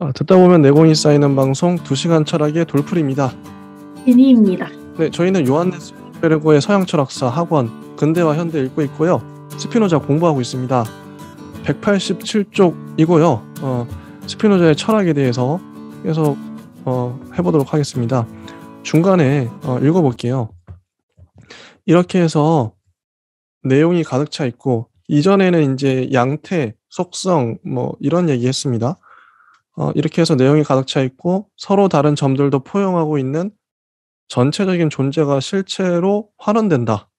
듣다 보면 내공이 쌓이는 방송 2시간 철학의 돌풀입니다. 제니입니다. 네, 저희는 요한네스 베르고의 서양 철학사 학원 근대와 현대 읽고 있고요. 스피노자 공부하고 있습니다. 187쪽이고요. 스피노자의 철학에 대해서 계속 해보도록 하겠습니다. 중간에 읽어볼게요. 이렇게 해서 내용이 가득 차 있고, 이전에는 이제 양태, 속성 이런 얘기 했습니다. 이렇게 해서 내용이 가득 차 있고 서로 다른 점들도 포용하고 있는 전체적인 존재가 실체로 환원된다.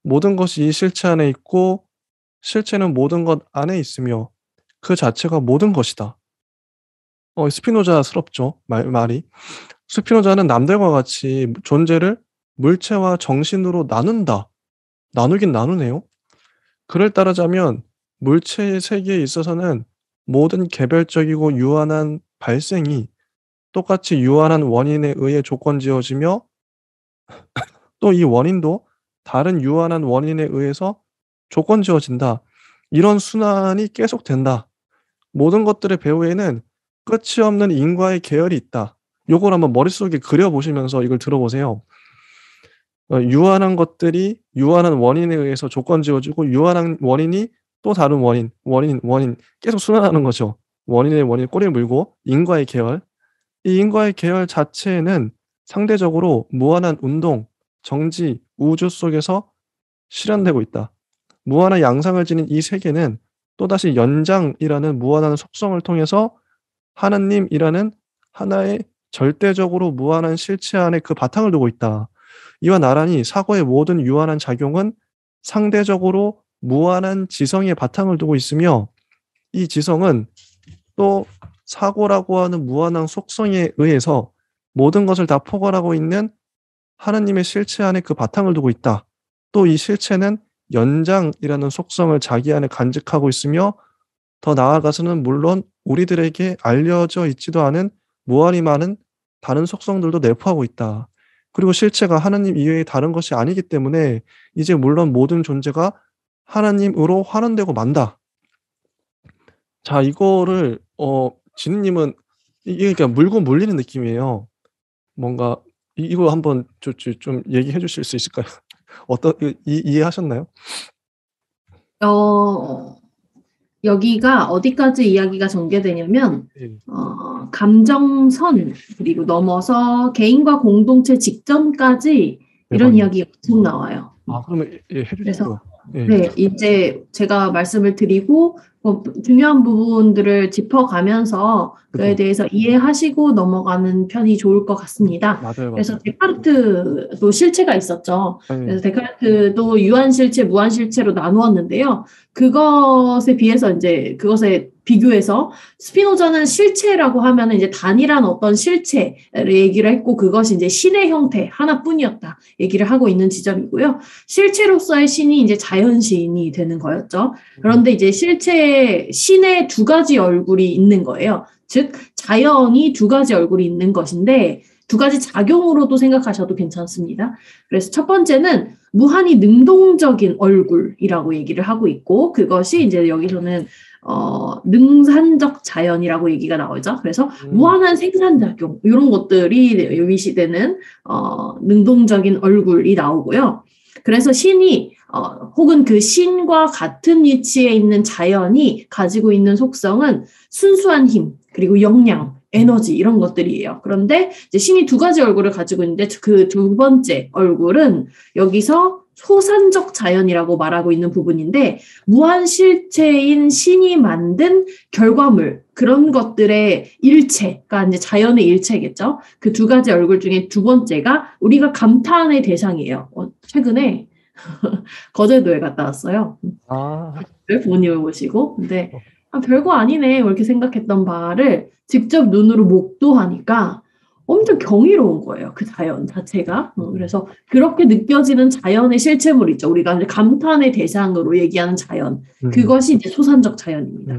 모든 것이 이 실체 안에 있고 실체는 모든 것 안에 있으며 그 자체가 모든 것이다. 스피노자스럽죠, 말이. 스피노자는 남들과 같이 존재를 물체와 정신으로 나눈다. 나누긴 나누네요. 그를 따르자면 물체의 세계에 있어서는 모든 개별적이고 유한한 발생이 똑같이 유한한 원인에 의해 조건지어지며 또 이 원인도 다른 유한한 원인에 의해서 조건지어진다. 이런 순환이 계속된다. 모든 것들의 배후에는 끝이 없는 인과의 계열이 있다. 요걸 한번 머릿속에 그려보시면서 이걸 들어보세요. 유한한 것들이 유한한 원인에 의해서 조건지어지고 유한한 원인이 또 다른 원인 계속 순환하는 거죠. 원인의 원인 꼬리를 물고 인과의 계열. 이 인과의 계열 자체는 상대적으로 무한한 운동, 정지, 우주 속에서 실현되고 있다. 무한한 양상을 지닌 이 세계는 또다시 연장이라는 무한한 속성을 통해서 하나님이라는 하나의 절대적으로 무한한 실체 안에 그 바탕을 두고 있다. 이와 나란히 사고의 모든 유한한 작용은 상대적으로 무한한 지성의 바탕을 두고 있으며 이 지성은 또 사고라고 하는 무한한 속성에 의해서 모든 것을 다 포괄하고 있는 하나님의 실체 안에 그 바탕을 두고 있다. 또 이 실체는 연장이라는 속성을 자기 안에 간직하고 있으며 더 나아가서는 물론 우리들에게 알려져 있지도 않은 무한히 많은 다른 속성들도 내포하고 있다. 그리고 실체가 하나님 이외의 다른 것이 아니기 때문에 이제 물론 모든 존재가 하나님으로 환원되고 만다. 자, 이거를 진우님은 이게 그냥 물고 물리는 느낌이에요. 뭔가 이거 한번 좀 얘기해 주실 수 있을까요? 이해하셨나요? 여기가 어디까지 이야기가 전개되냐면 네. 감정선 그리고 넘어서 개인과 공동체 직전까지 이런 대박이네. 이야기가 계속 나와요. 그러면 해주시죠. 그래서 네, 이제 제가 말씀을 드리고 중요한 부분들을 짚어가면서 그에 대해서 이해하시고 넘어가는 편이 좋을 것 같습니다. 맞아요. 그래서 데카르트도 실체가 있었죠. 네. 그래서 데카르트도 유한 실체, 무한 실체로 나누었는데요. 그것에 비해서 이제 그것에 비교해서 스피노자는 실체라고 하면 이제 단일한 어떤 실체를 얘기를 했고 그것이 이제 신의 형태 하나뿐이었다 얘기를 하고 있는 지점이고요. 실체로서의 신이 이제 자연신이 되는 거였죠. 그런데 이제 실체에 신의 두 가지 얼굴이 있는 거예요. 즉 자연이 두 가지 얼굴이 있는 것인데 두 가지 작용으로도 생각하셔도 괜찮습니다. 그래서 첫 번째는 무한히 능동적인 얼굴이라고 얘기를 하고 있고 그것이 이제 여기서는 능산적 자연이라고 얘기가 나오죠. 그래서 무한한 생산작용 이런 것들이 위시되는 능동적인 얼굴이 나오고요. 그래서 신이 혹은 그 신과 같은 위치에 있는 자연이 가지고 있는 속성은 순수한 힘 그리고 역량, 에너지 이런 것들이에요. 그런데 이제 신이 두 가지 얼굴을 가지고 있는데 그 두 번째 얼굴은 여기서 소산적 자연이라고 말하고 있는 부분인데 무한 실체인 신이 만든 결과물 그런 것들의 일체가 이제 자연의 일체겠죠. 그 두 가지 얼굴 중에 두 번째가 우리가 감탄의 대상이에요. 최근에 거제도에 갔다 왔어요. 부모님을 모시고 근데 별거 아니네 이렇게 생각했던 바를 직접 눈으로 목도하니까 엄청 경이로운 거예요. 그 자연 자체가. 그래서 그렇게 느껴지는 자연의 실체물 있죠. 우리가 이제 감탄의 대상으로 얘기하는 자연. 그것이 이제 소산적 자연입니다.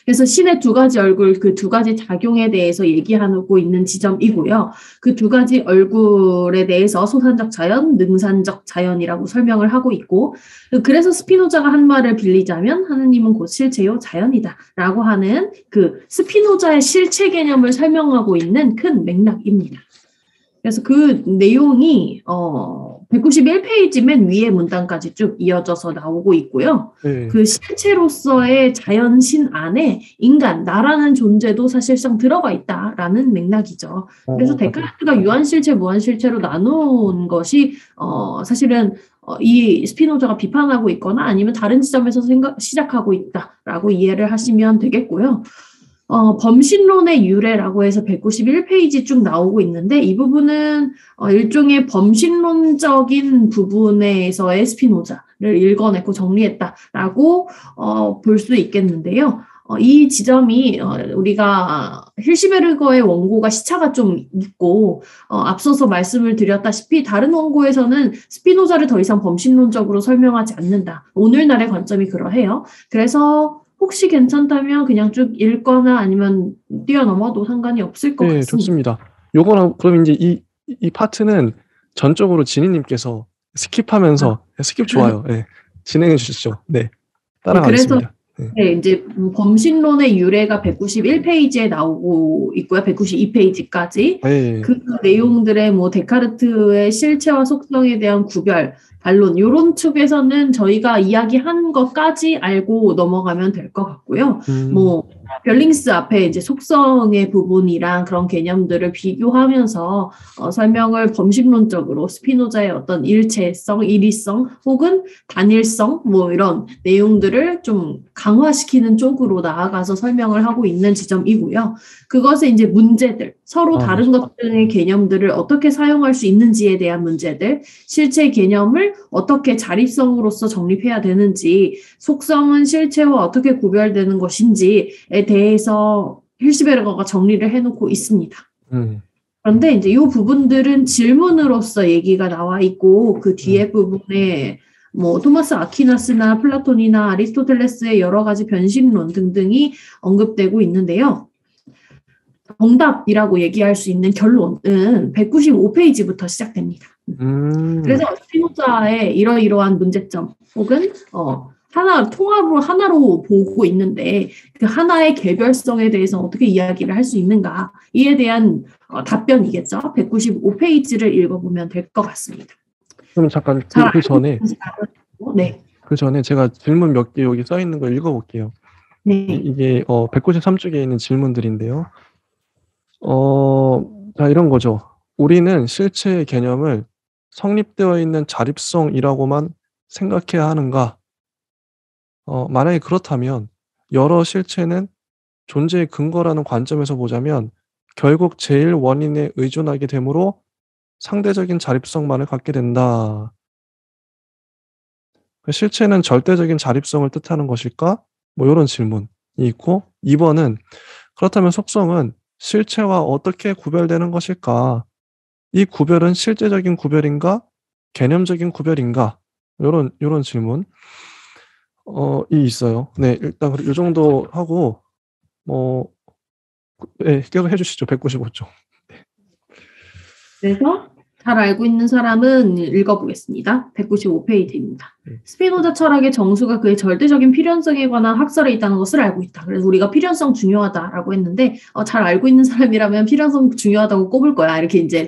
그래서 신의 두 가지 얼굴, 그 두 가지 작용에 대해서 얘기하고 있는 지점이고요. 그 두 가지 얼굴에 대해서 소산적 자연, 능산적 자연이라고 설명을 하고 있고, 그래서 스피노자가 한 말을 빌리자면 하느님은 곧 실체요 자연이다 라고 하는 그 스피노자의 실체 개념을 설명하고 있는 큰 맥락입니다. 그래서 그 내용이 191페이지 맨 위에 문단까지 쭉 이어져서 나오고 있고요. 네. 그 실체로서의 자연신 안에 인간, 나라는 존재도 사실상 들어가 있다라는 맥락이죠. 그래서 데카르트가 유한실체, 무한실체로 나눈 것이 사실은 이 스피노자가 비판하고 있거나 아니면 다른 지점에서 시작하고 있다라고 이해를 하시면 되겠고요. 범신론의 유래라고 해서 191페이지 쭉 나오고 있는데 이 부분은 일종의 범신론적인 부분에서의 스피노자를 읽어냈고 정리했다라고 볼 수 있겠는데요. 이 지점이 우리가 힐시베르거의 원고가 시차가 좀 있고 앞서서 말씀을 드렸다시피 다른 원고에서는 스피노자를 더 이상 범신론적으로 설명하지 않는다. 오늘날의 관점이 그러해요. 그래서 혹시 괜찮다면 그냥 쭉 읽거나 아니면 뛰어넘어도 상관이 없을 것 네, 같습니다. 좋습니다. 요거는 그럼 이제 이 파트는 전적으로 지니님께서 스킵하면서 스킵 좋아요. 네, 진행해 주시죠. 네, 따라가겠습니다. 네, 이제 범신론의 유래가 191페이지에 나오고 있고요. 192페이지까지. 네. 그 내용들의 데카르트의 실체와 속성에 대한 구별, 반론, 요런 축에서는 저희가 이야기한 것까지 알고 넘어가면 될 것 같고요. 벨링스 앞에 이제 속성의 부분이랑 그런 개념들을 비교하면서 설명을 범신론적으로 스피노자의 어떤 일체성, 일위성 혹은 단일성 이런 내용들을 좀 강화시키는 쪽으로 나아가서 설명을 하고 있는 지점이고요. 그것의 이제 문제들, 서로 다른 것들의 개념들을 어떻게 사용할 수 있는지에 대한 문제들, 실체 개념을 어떻게 자립성으로서 정립해야 되는지, 속성은 실체와 어떻게 구별되는 것인지에 대해서 힐시베르거가 정리를 해놓고 있습니다. 그런데 이제 이 부분들은 질문으로서 얘기가 나와 있고 그 뒤에 부분에 토마스 아퀴나스나 플라톤이나 아리스토텔레스의 여러 가지 변신론 등등이 언급되고 있는데요. 정답이라고 얘기할 수 있는 결론은 195페이지부터 시작됩니다. 그래서 스피노자의 이러이러한 문제점 혹은 통합으로 하나로 보고 있는데 그 하나의 개별성에 대해서 어떻게 이야기를 할 수 있는가 이에 대한 답변이겠죠. 195페이지를 읽어보면 될 것 같습니다. 그럼 잠깐 그 전에 제가 질문 몇 개 여기 써 있는 거 읽어볼게요. 네. 이게 193쪽에 있는 질문들인데요. 자, 이런 거죠. 우리는 실체의 개념을 성립되어 있는 자립성이라고만 생각해야 하는가? 만약에 그렇다면 여러 실체는 존재의 근거라는 관점에서 보자면 결국 제일 원인에 의존하게 되므로 상대적인 자립성만을 갖게 된다. 실체는 절대적인 자립성을 뜻하는 것일까? 이런 질문이 있고 2번은 그렇다면 속성은 실체와 어떻게 구별되는 것일까? 이 구별은 실제적인 구별인가? 개념적인 구별인가? 이런 질문 이 있어요. 네, 일단 이 정도 하고 계속 해주시죠. 195쪽. 그래서 잘 알고 있는 사람은 읽어보겠습니다. 195페이지입니다. 스피노자 철학의 정수가 그의 절대적인 필연성에 관한 학설에 있다는 것을 알고 있다. 그래서 우리가 필연성 중요하다라고 했는데 잘 알고 있는 사람이라면 필연성 중요하다고 꼽을 거야. 이렇게 이제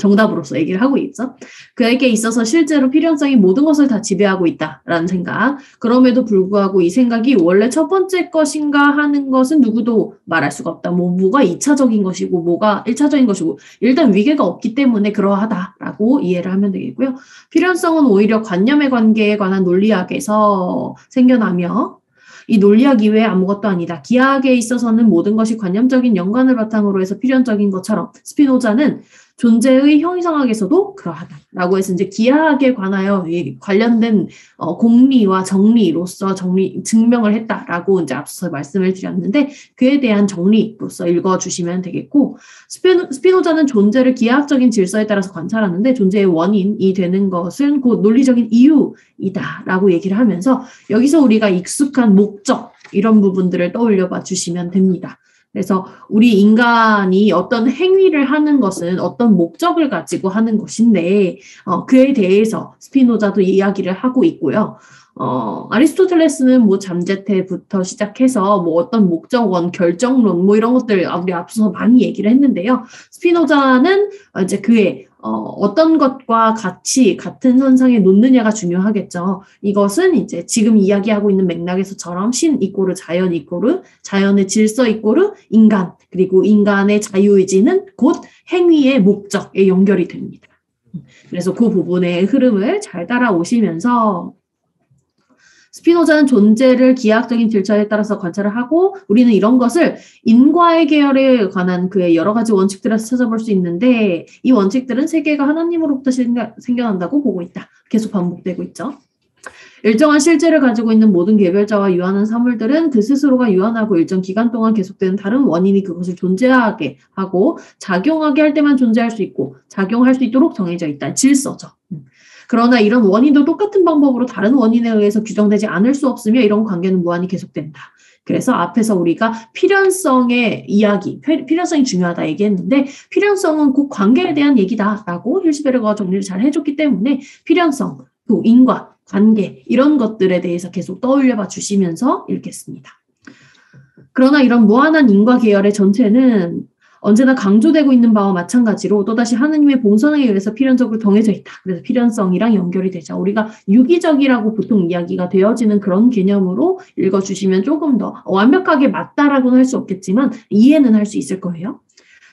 정답으로서 얘기를 하고 있죠. 그에게 있어서 실제로 필연성이 모든 것을 다 지배하고 있다라는 생각. 그럼에도 불구하고 이 생각이 원래 첫 번째 것인가 하는 것은 누구도 말할 수가 없다. 뭐가 2차적인 것이고 뭐가 1차적인 것이고 일단 위계가 없기 때문에 그러하다라고 이해를 하면 되겠고요. 필연성은 오히려 관념의 관계에 관한 논리학에서 생겨나며 이 논리학 이외에 아무것도 아니다. 기하학에 있어서는 모든 것이 관념적인 연관을 바탕으로 해서 필연적인 것처럼 스피노자는 존재의 형이상학에서도 그러하다라고 해서 이제 기하학에 관하여 관련된 공리와 정리로서 증명을 했다라고 이제 앞서 말씀을 드렸는데 그에 대한 정리로서 읽어주시면 되겠고 스피노자는 존재를 기하학적인 질서에 따라서 관찰하는데 존재의 원인이 되는 것은 곧 논리적인 이유이다라고 얘기를 하면서 여기서 우리가 익숙한 목적 이런 부분들을 떠올려 봐 주시면 됩니다. 그래서 우리 인간이 어떤 행위를 하는 것은 어떤 목적을 가지고 하는 것인데 그에 대해서 스피노자도 이야기를 하고 있고요. 아리스토텔레스는 뭐 잠재태부터 시작해서 뭐 어떤 목적원, 결정론 뭐 이런 것들 우리 앞서서 많이 얘기를 했는데요. 스피노자는 이제 그의 어떤 것과 같은 선상에 놓느냐가 중요하겠죠. 이것은 이제 지금 이야기하고 있는 맥락에서처럼 신 이꼬르 자연 이꼬르 자연의 질서 이꼬르 인간 그리고 인간의 자유의지는 곧 행위의 목적에 연결이 됩니다. 그래서 그 부분의 흐름을 잘 따라오시면서 스피노자는 존재를 기하학적인 질서에 따라서 관찰을 하고 우리는 이런 것을 인과의 계열에 관한 그의 여러 가지 원칙들에서 찾아볼 수 있는데 이 원칙들은 세계가 하나님으로부터 생겨난다고 보고 있다. 계속 반복되고 있죠. 일정한 실제를 가지고 있는 모든 개별자와 유한한 사물들은 그 스스로가 유한하고 일정 기간 동안 계속되는 다른 원인이 그것을 존재하게 하고 작용하게 할 때만 존재할 수 있고 작용할 수 있도록 정해져 있다. 질서죠. 그러나 이런 원인도 똑같은 방법으로 다른 원인에 의해서 규정되지 않을 수 없으며 이런 관계는 무한히 계속된다. 그래서 앞에서 우리가 필연성의 이야기, 필연성이 중요하다 얘기했는데 필연성은 곧 관계에 대한 얘기다라고 힐스베르거가 정리를 잘 해줬기 때문에 필연성, 또 인과, 관계 이런 것들에 대해서 계속 떠올려봐 주시면서 읽겠습니다. 그러나 이런 무한한 인과 계열의 전체는 언제나 강조되고 있는 바와 마찬가지로 또다시 하느님의 본성에 의해서 필연적으로 정해져 있다. 그래서 필연성이랑 연결이 되죠. 우리가 유기적이라고 보통 이야기가 되어지는 그런 개념으로 읽어주시면 조금 더 완벽하게 맞다라고는 할 수 없겠지만 이해는 할 수 있을 거예요.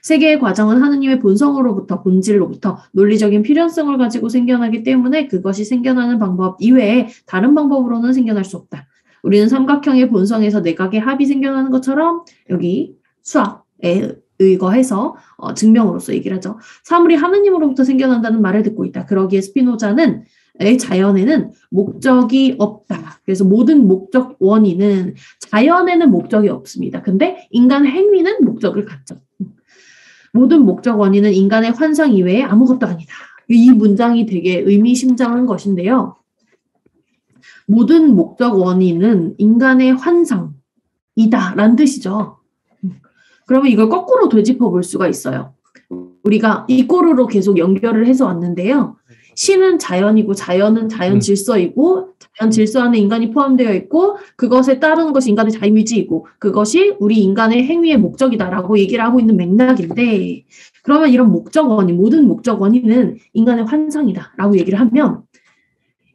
세계의 과정은 하느님의 본성으로부터 본질로부터 논리적인 필연성을 가지고 생겨나기 때문에 그것이 생겨나는 방법 이외에 다른 방법으로는 생겨날 수 없다. 우리는 삼각형의 본성에서 내각의 합이 생겨나는 것처럼 여기 수학에 의거해서 증명으로서 얘기를 하죠. 사물이 하느님으로부터 생겨난다는 말을 듣고 있다. 그러기에 스피노자는 자연에는 목적이 없다. 그래서 모든 목적 원인은 자연에는 목적이 없습니다. 근데 인간 행위는 목적을 갖죠. 모든 목적 원인은 인간의 환상 이외에 아무것도 아니다. 이 문장이 되게 의미심장한 것인데요. 모든 목적 원인은 인간의 환상이다라는 뜻이죠. 그러면 이걸 거꾸로 되짚어 볼 수가 있어요. 우리가 이꼬르로 계속 연결을 해서 왔는데요. 신은 자연이고 자연은 자연 질서이고 자연 질서 안에 인간이 포함되어 있고 그것에 따르는 것이 인간의 자유의지이고 그것이 우리 인간의 행위의 목적이다라고 얘기를 하고 있는 맥락인데 그러면 이런 목적 원인, 모든 목적 원인은 인간의 환상이다라고 얘기를 하면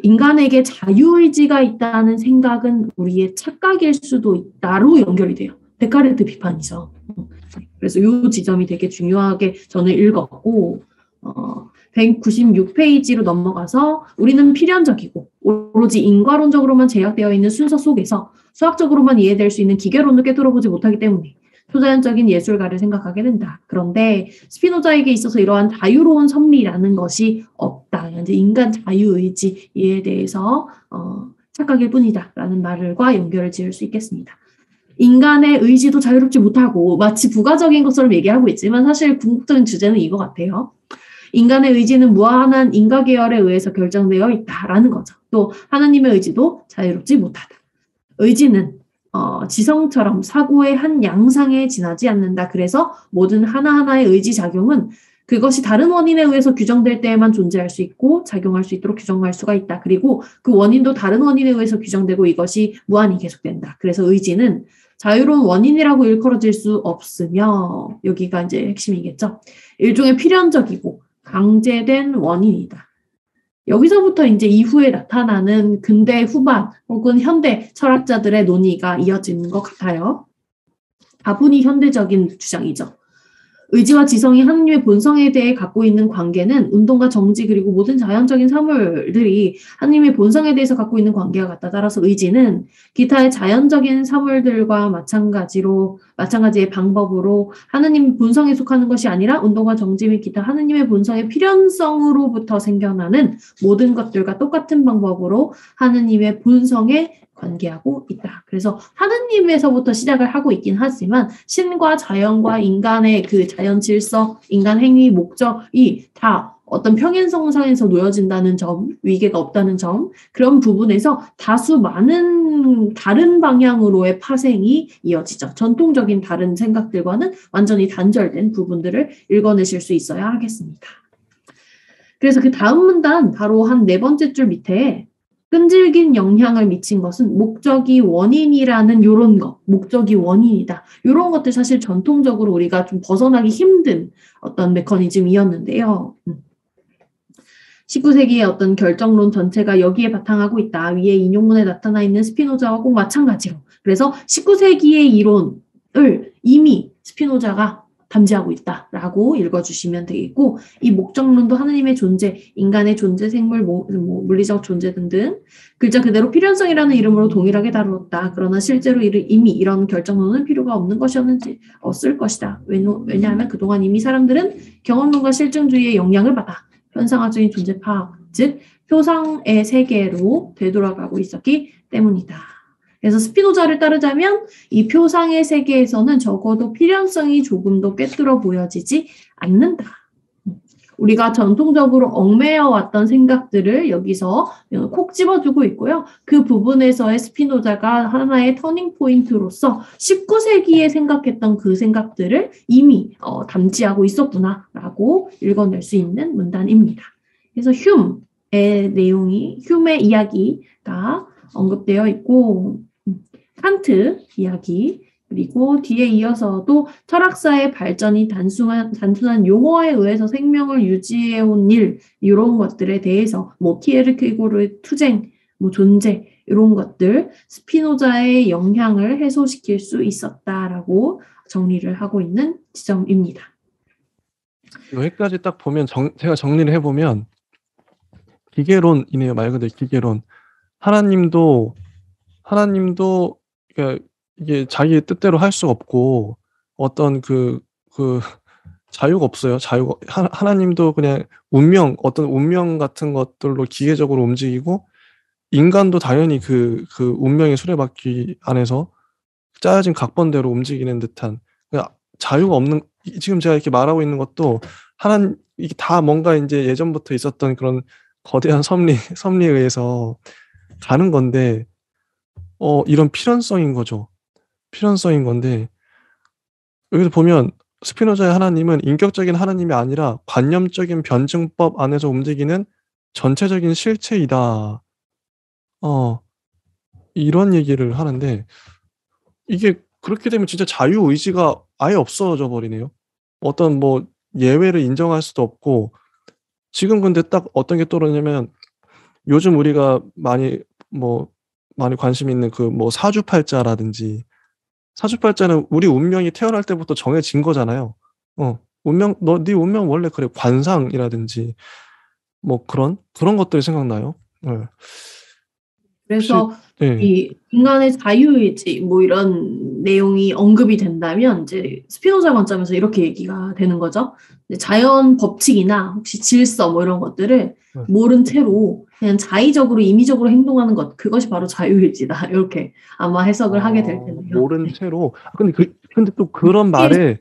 인간에게 자유의지가 있다는 생각은 우리의 착각일 수도 있다로 연결이 돼요. 데카르트 비판이죠. 그래서 이 지점이 되게 중요하게 저는 읽었고 196페이지로 넘어가서 우리는 필연적이고 오로지 인과론적으로만 제약되어 있는 순서 속에서 수학적으로만 이해될 수 있는 기계론을 꿰뚫어보지 못하기 때문에 초자연적인 예술가를 생각하게 된다. 그런데 스피노자에게 있어서 이러한 자유로운 섭리라는 것이 없다. 이제 인간 자유의지에 대해서 착각일 뿐이다라는 말과 연결을 지을 수 있겠습니다. 인간의 의지도 자유롭지 못하고 마치 부가적인 것처럼 얘기하고 있지만 사실 궁극적인 주제는 이거 같아요. 인간의 의지는 무한한 인과 계열에 의해서 결정되어 있다라는 거죠. 또 하나님의 의지도 자유롭지 못하다. 의지는 지성처럼 사고의 한 양상에 지나지 않는다. 그래서 모든 하나하나의 의지 작용은 그것이 다른 원인에 의해서 규정될 때에만 존재할 수 있고 작용할 수 있도록 규정할 수가 있다. 그리고 그 원인도 다른 원인에 의해서 규정되고 이것이 무한히 계속된다. 그래서 의지는 자유로운 원인이라고 일컬어질 수 없으며 여기가 이제 핵심이겠죠. 일종의 필연적이고 강제된 원인이다. 여기서부터 이제 이후에 나타나는 근대 후반 혹은 현대 철학자들의 논의가 이어지는 것 같아요. 다분히 현대적인 주장이죠. 의지와 지성이 하느님의 본성에 대해 갖고 있는 관계는 운동과 정지 그리고 모든 자연적인 사물들이 하느님의 본성에 대해서 갖고 있는 관계와 같다. 따라서 의지는 기타의 자연적인 사물들과 마찬가지의 방법으로 하느님 본성에 속하는 것이 아니라 운동과 정지 및 기타 하느님의 본성의 필연성으로부터 생겨나는 모든 것들과 똑같은 방법으로 하느님의 본성에 관계하고 있다. 그래서 하느님에서부터 시작을 하고 있긴 하지만 신과 자연과 인간의 그 자연 질서, 인간 행위, 목적이 다 어떤 평행선상에서 놓여진다는 점, 위계가 없다는 점, 그런 부분에서 다수 많은 다른 방향으로의 파생이 이어지죠. 전통적인 다른 생각들과는 완전히 단절된 부분들을 읽어내실 수 있어야 하겠습니다. 그래서 그 다음 문단 바로 한 4번째 줄 밑에 끈질긴 영향을 미친 것은 목적이 원인이라는 요런 거, 목적이 원인이다. 요런 것들 사실 전통적으로 우리가 좀 벗어나기 힘든 어떤 메커니즘이었는데요. 19세기의 어떤 결정론 전체가 여기에 바탕하고 있다. 위에 인용문에 나타나 있는 스피노자와 꼭 마찬가지로. 그래서 19세기의 이론을 이미 스피노자가 담지하고 있다라고 읽어주시면 되겠고, 이 목적론도 하느님의 존재, 인간의 존재, 생물, 물리적 존재 등등 글자 그대로 필연성이라는 이름으로 동일하게 다루었다. 그러나 실제로 이미 이런 결정론은 필요가 없는 것이었는지 없을 것이다. 왜냐하면 그동안 이미 사람들은 경험론과 실증주의의 영향을 받아 현상화적인 존재 파악, 즉 표상의 세계로 되돌아가고 있었기 때문이다. 그래서 스피노자를 따르자면 이 표상의 세계에서는 적어도 필연성이 조금도 꿰뚫어 보여지지 않는다. 우리가 전통적으로 얽매여 왔던 생각들을 여기서 콕 집어주고 있고요. 그 부분에서의 스피노자가 하나의 터닝 포인트로서 19세기에 생각했던 그 생각들을 이미 담지하고 있었구나라고 읽어낼 수 있는 문단입니다. 그래서 흉의 이야기가 언급되어 있고 칸트 이야기 그리고 뒤에 이어서도 철학사의 발전이 단순한 용어에 의해서 생명을 유지해온 일 이런 것들에 대해서 키에르케고르의 투쟁, 존재 이런 것들 스피노자의 영향을 해소시킬 수 있었다라고 정리를 하고 있는 지점입니다. 여기까지 딱 보면 제가 정리를 해보면 기계론이네요. 말 그대로 기계론. 하나님도 그러니까 이게 자기 뜻대로 할 수 없고 어떤 그 자유가 없어요. 하나님도 그냥 어떤 운명 같은 것들로 기계적으로 움직이고 인간도 당연히 그 운명의 수레바퀴 안에서 짜여진 각본대로 움직이는 듯한 자유가 없는 지금 제가 이렇게 말하고 있는 것도 이게 다 뭔가 이제 예전부터 있었던 그런 거대한 섭리에 의해서 가는 건데 이런 필연성인 거죠. 필연성인 건데 여기서 보면 스피노자의 하나님은 인격적인 하나님이 아니라 관념적인 변증법 안에서 움직이는 전체적인 실체이다. 이런 얘기를 하는데 이게 그렇게 되면 진짜 자유의지가 아예 없어져 버리네요. 어떤 예외를 인정할 수도 없고 지금 근데 딱 어떤 게 떠오르냐면 요즘 우리가 많이 관심 있는 사주팔자라든지 사주팔자는 우리 운명이 태어날 때부터 정해진 거잖아요. 네 운명 원래 그래. 관상이라든지 그런 것들이 생각나요. 네. 그래서 네. 이 인간의 자유의지 이런 내용이 언급이 된다면 이제 스피노자 관점에서 이렇게 얘기가 되는 거죠. 자연 법칙이나 혹시 질서 이런 것들을 모른 채로 그냥 자의적으로 임의적으로 행동하는 것 그것이 바로 자유의지다. 이렇게 아마 해석을 하게 될 텐데요. 모른 채로. 근데 또 그런 말에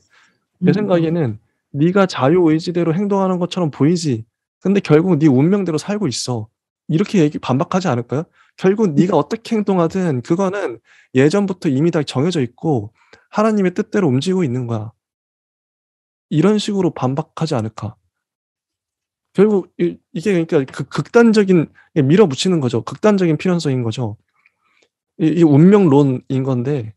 제 생각에는 네가 자유의지대로 행동하는 것처럼 보이지. 근데 결국 네 운명대로 살고 있어. 이렇게 반박하지 않을까요? 결국 네가 어떻게 행동하든 그거는 예전부터 이미 다 정해져 있고 하나님의 뜻대로 움직이고 있는 거야. 이런 식으로 반박하지 않을까? 결국 이게 그러니까 극단적인 밀어붙이는 거죠. 극단적인 필연성인 거죠. 이 운명론인 건데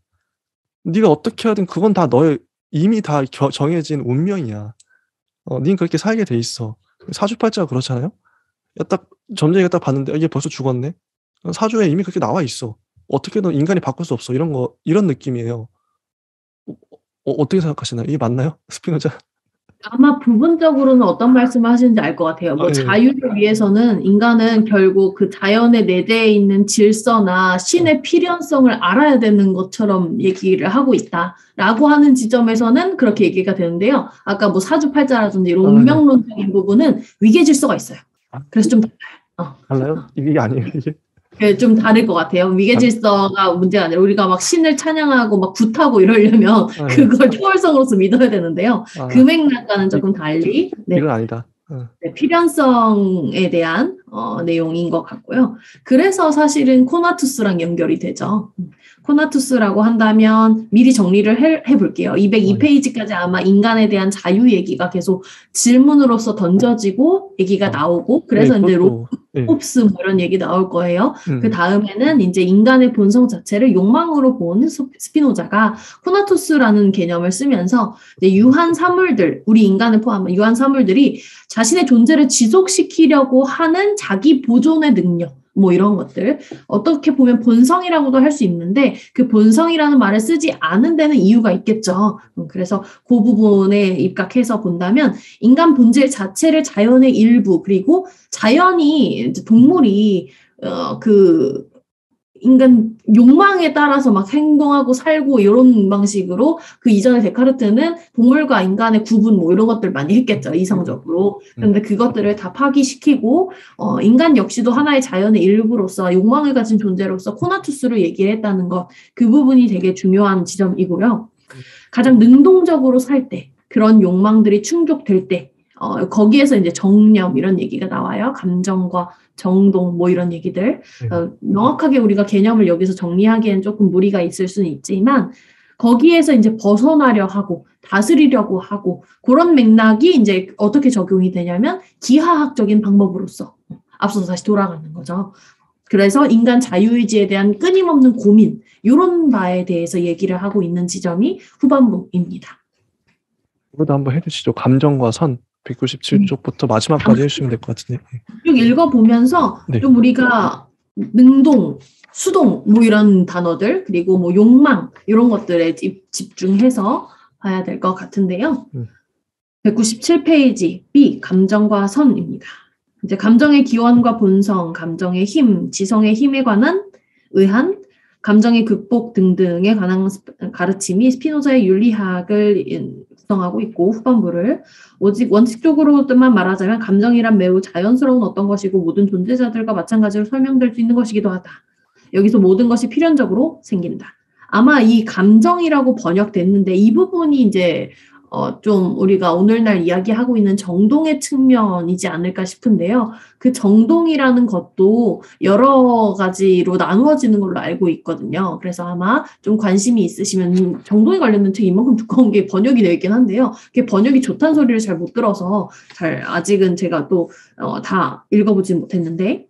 네가 어떻게 하든 그건 다 너의 이미 다 정해진 운명이야. 닌 그렇게 살게 돼 있어. 사주팔자가 그렇잖아요. 딱 점쟁이가 딱 봤는데 얘 벌써 죽었네. 사주에 이미 그렇게 나와 있어. 어떻게든 인간이 바꿀 수 없어. 이런 느낌이에요. 어떻게 생각하시나요? 이게 맞나요? 스피노자? 아마 부분적으로는 어떤 말씀을 하시는지 알 것 같아요. 뭐 예. 자유를 위해서는 인간은 결국 그 자연에 내재해 있는 질서나 신의 필연성을 알아야 되는 것처럼 얘기를 하고 있다라고 하는 지점에서는 그렇게 얘기가 되는데요. 아까 뭐 사주팔자라든지 이런 네. 운명론적인 부분은 위계 질서가 있어요. 그래서 좀 달라요? 이게 아니에요, 이게? 좀 다를 것 같아요. 위계 질서가 문제가 아니라 우리가 막 신을 찬양하고 막 굿하고 이러려면 그걸 초월성으로서 믿어야 되는데요. 그 맥락과는 조금 달리 이건 아니다. 네, 필연성에 대한 내용인 것 같고요. 그래서 사실은 코나투스랑 연결이 되죠. 코나투스라고 한다면 미리 정리를 해볼게요. 202페이지까지 아마 인간에 대한 자유 얘기가 계속 질문으로서 던져지고 얘기가 나오고 그래서 이제 로프스 뭐 이런 얘기 나올 거예요. 그 다음에는 이제 인간의 본성 자체를 욕망으로 보는 스피노자가 코나투스라는 개념을 쓰면서 이제 유한 사물들, 우리 인간을 포함한 유한 사물들이 자신의 존재를 지속시키려고 하는 자기 보존의 능력, 뭐 이런 것들 어떻게 보면 본성이라고도 할 수 있는데 그 본성이라는 말을 쓰지 않은 데는 이유가 있겠죠. 그래서 그 부분에 입각해서 본다면 인간 본질 자체를 자연의 일부 그리고 자연이 동물이 그 인간 욕망에 따라서 막 행동하고 살고 이런 방식으로 그 이전에 데카르트는 동물과 인간의 구분 뭐 이런 것들 많이 했겠죠. 이성적으로. 그런데 그것들을 다 파기시키고 인간 역시도 하나의 자연의 일부로서 욕망을 가진 존재로서 코나투스를 얘기를 했다는 것. 그 부분이 되게 중요한 지점이고요. 가장 능동적으로 살 때 그런 욕망들이 충족될 때 거기에서 이제 정념 이런 얘기가 나와요. 감정과 정동 뭐 이런 얘기들 명확하게 우리가 개념을 여기서 정리하기엔 조금 무리가 있을 수는 있지만 거기에서 이제 벗어나려 하고 다스리려고 하고 그런 맥락이 이제 어떻게 적용이 되냐면 기하학적인 방법으로서 앞서서 다시 돌아가는 거죠. 그래서 인간 자유의지에 대한 끊임없는 고민 이런 바에 대해서 얘기를 하고 있는 지점이 후반부입니다. 이것도 한번 해주시죠. 감정과 선 197쪽부터 마지막까지 해주시면 될 것 같은데. 쭉 읽어보면서 좀 우리가 능동, 수동 뭐 이런 단어들 그리고 뭐 욕망 이런 것들에 집중해서 봐야 될 것 같은데요. 197페이지 B 감정과 선입니다. 이제 감정의 기원과 본성, 감정의 힘, 지성의 힘에 관한 의한 감정의 극복 등등에 관한 가르침이 스피노자의 윤리학을 구성하고 있고 후반부를 오직 원칙적으로만 말하자면 감정이란 매우 자연스러운 어떤 것이고 모든 존재자들과 마찬가지로 설명될 수 있는 것이기도 하다. 여기서 모든 것이 필연적으로 생긴다. 아마 이 감정이라고 번역됐는데 이 부분이 이제 좀 우리가 오늘날 이야기하고 있는 정동의 측면이지 않을까 싶은데요. 그 정동이라는 것도 여러 가지로 나누어지는 걸로 알고 있거든요. 그래서 아마 좀 관심이 있으시면 정동에 관련된 책 이만큼 두꺼운 게 번역이 되어 있긴 한데요. 그게 번역이 좋다는 소리를 잘 못 들어서 아직은 제가 또 다 읽어보지 못했는데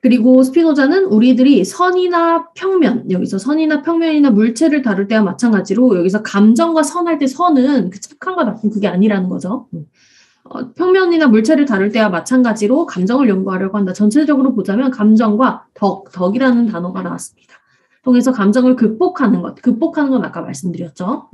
그리고 스피노자는 우리들이 선이나 평면, 여기서 선이나 평면이나 물체를 다룰 때와 마찬가지로 여기서 감정과 선할 때 선은 그 착한과 나쁜 그게 아니라는 거죠. 평면이나 물체를 다룰 때와 마찬가지로 감정을 연구하려고 한다. 전체적으로 보자면 감정과 덕이라는 단어가 나왔습니다. 통해서 감정을 극복하는 건 아까 말씀드렸죠.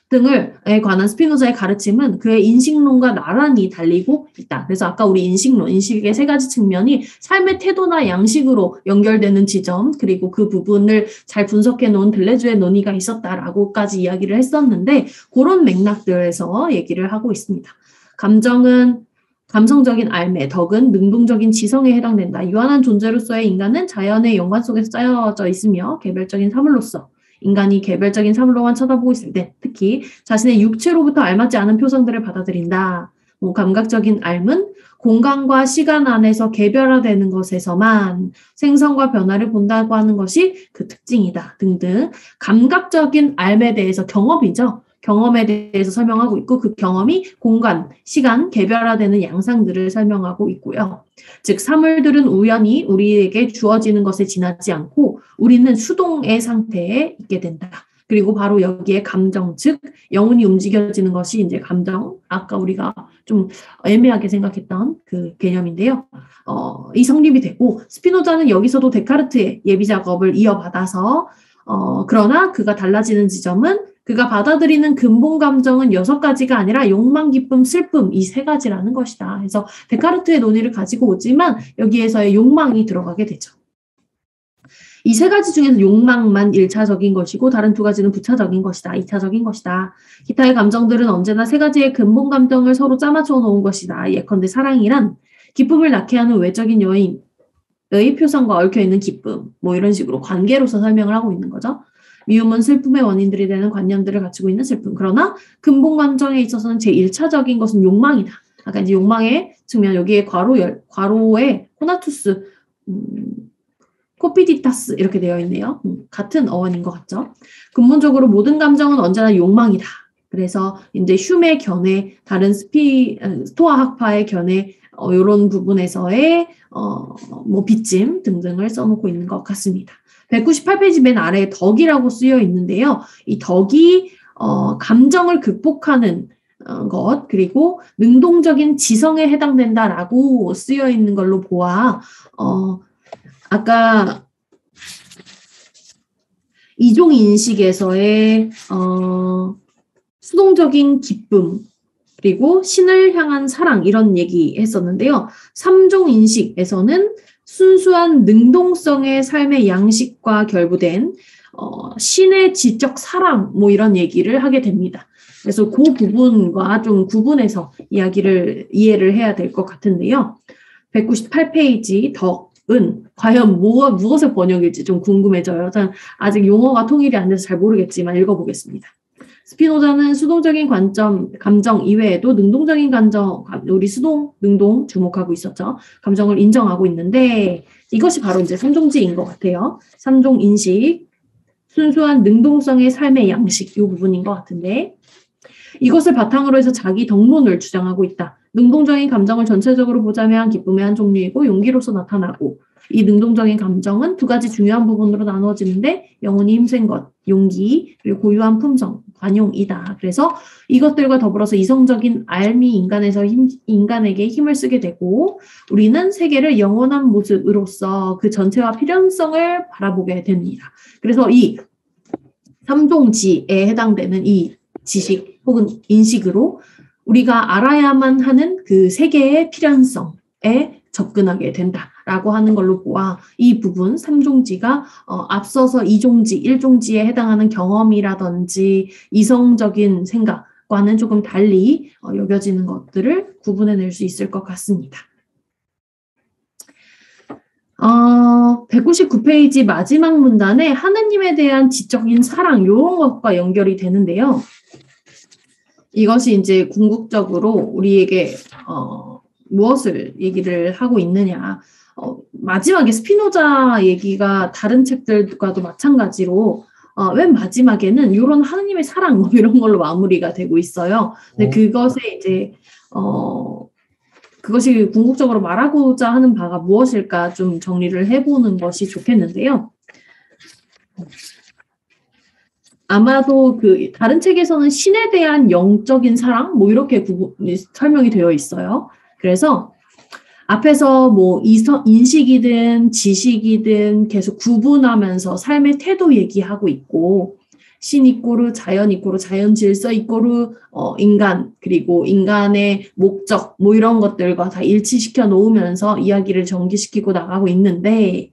등을에 관한 스피노자의 가르침은 그의 인식론과 나란히 달리고 있다. 그래서 아까 우리 인식의 세 가지 측면이 삶의 태도나 양식으로 연결되는 지점, 그리고 그 부분을 잘 분석해 놓은 들레주의 논의가 있었다라고까지 이야기를 했었는데 그런 맥락들에서 얘기를 하고 있습니다. 감정은 감성적인 알매, 덕은 능동적인 지성에 해당된다. 유한한 존재로서의 인간은 자연의 연관 속에서 짜여져 있으며 개별적인 사물로서 인간이 개별적인 사물로만 쳐다보고 있을 때 특히 자신의 육체로부터 알맞지 않은 표상들을 받아들인다. 감각적인 알은 공간과 시간 안에서 개별화되는 것에서만 생성과 변화를 본다고 하는 것이 그 특징이다. 등등 감각적인 알에 대해서 경험에 대해서 설명하고 있고 그 경험이 공간, 시간, 개별화되는 양상들을 설명하고 있고요. 즉 사물들은 우연히 우리에게 주어지는 것에 지나지 않고 우리는 수동의 상태에 있게 된다. 그리고 바로 여기에 감정, 즉 영혼이 움직여지는 것이 이제 감정, 아까 우리가 좀 애매하게 생각했던 그 개념인데요. 이 성립이 되고 스피노자는 여기서도 데카르트의 예비 작업을 이어받아서 그러나 그가 달라지는 지점은 그가 받아들이는 근본 감정은 6가지가 아니라 욕망, 기쁨, 슬픔 이 3가지라는 것이다. 그래서 데카르트의 논의를 가지고 오지만 여기에서의 욕망이 들어가게 되죠. 이 3가지 중에서 욕망만 1차적인 것이고 다른 2가지는 부차적인 것이다. 2차적인 것이다. 기타의 감정들은 언제나 3가지의 근본 감정을 서로 짜맞춰 놓은 것이다. 예컨대 사랑이란 기쁨을 낳게 하는 외적인 요인의 표상과 얽혀있는 기쁨 뭐 이런 식으로 관계로서 설명을 하고 있는 거죠. 미움은 슬픔의 원인들이 되는 관념들을 갖추고 있는 슬픔. 그러나 근본 감정에 있어서는 제1차적인 것은 욕망이다. 아까 이제 욕망의 측면 여기에 괄호에 코나투스 코피디타스 이렇게 되어 있네요. 같은 어원인 것 같죠. 근본적으로 모든 감정은 언제나 욕망이다. 그래서 이제 흉의 견해, 다른 스토아 학파의 견해 이런 부분에서의 뭐 빚짐 등등을 써놓고 있는 것 같습니다. 198페이지 맨 아래에 덕이라고 쓰여 있는데요. 이 덕이 감정을 극복하는 것 그리고 능동적인 지성에 해당된다라고 쓰여 있는 걸로 보아 아까 이종인식에서의 수동적인 기쁨 그리고 신을 향한 사랑 이런 얘기 했었는데요. 3종인식에서는 순수한 능동성의 삶의 양식과 결부된 신의 지적 사랑 뭐 이런 얘기를 하게 됩니다. 그래서 그 부분과 좀 구분해서 이해를 해야 될 것 같은데요. 198페이지 덕은 과연 무엇의 번역일지 좀 궁금해져요. 저는 아직 용어가 통일이 안 돼서 잘 모르겠지만 읽어보겠습니다. 스피노자는 수동적인 감정 이외에도 능동적인 감정, 우리 수동, 능동 주목하고 있었죠. 감정을 인정하고 있는데 이것이 바로 이제 3종지인 것 같아요. 3종 인식, 순수한 능동성의 삶의 양식 이 부분인 것 같은데 이것을 바탕으로 해서 자기 덕론을 주장하고 있다. 능동적인 감정을 전체적으로 보자면 기쁨의 한 종류이고 용기로서 나타나고 이 능동적인 감정은 2가지 중요한 부분으로 나누어지는데 영혼이 힘센 것, 용기, 그리고 고유한 품성, 관용이다. 그래서 이것들과 더불어서 이성적인 알미 인간에게 힘을 쓰게 되고 우리는 세계를 영원한 모습으로서 그 전체와 필연성을 바라보게 됩니다. 그래서 이 3종지에 해당되는 이 지식 혹은 인식으로 우리가 알아야만 하는 그 세계의 필연성에 접근하게 된다라고 하는 걸로 보아 이 부분 3종지가 앞서서 2종지, 1종지에 해당하는 경험이라든지 이성적인 생각과는 조금 달리 여겨지는 것들을 구분해낼 수 있을 것 같습니다. 199페이지 마지막 문단에 하느님에 대한 지적인 사랑 이런 것과 연결이 되는데요. 이것이 이제 궁극적으로 우리에게 무엇을 얘기를 하고 있느냐. 마지막에 스피노자 얘기가 다른 책들과도 마찬가지로 맨 마지막에는 이런 하느님의 사랑 뭐 이런 걸로 마무리가 되고 있어요. 근데 그것에 이제 그것이 궁극적으로 말하고자 하는 바가 무엇일까 좀 정리를 해보는 것이 좋겠는데요. 아마도 그 다른 책에서는 신에 대한 영적인 사랑 뭐 이렇게 설명이 되어 있어요. 그래서 앞에서 뭐 인식이든 지식이든 계속 구분하면서 삶의 태도 얘기하고 있고 신 이꼬르 자연 이꼬르 자연 질서 이꼬르 인간 그리고 인간의 목적 뭐 이런 것들과 다 일치시켜 놓으면서 이야기를 전개시키고 나가고 있는데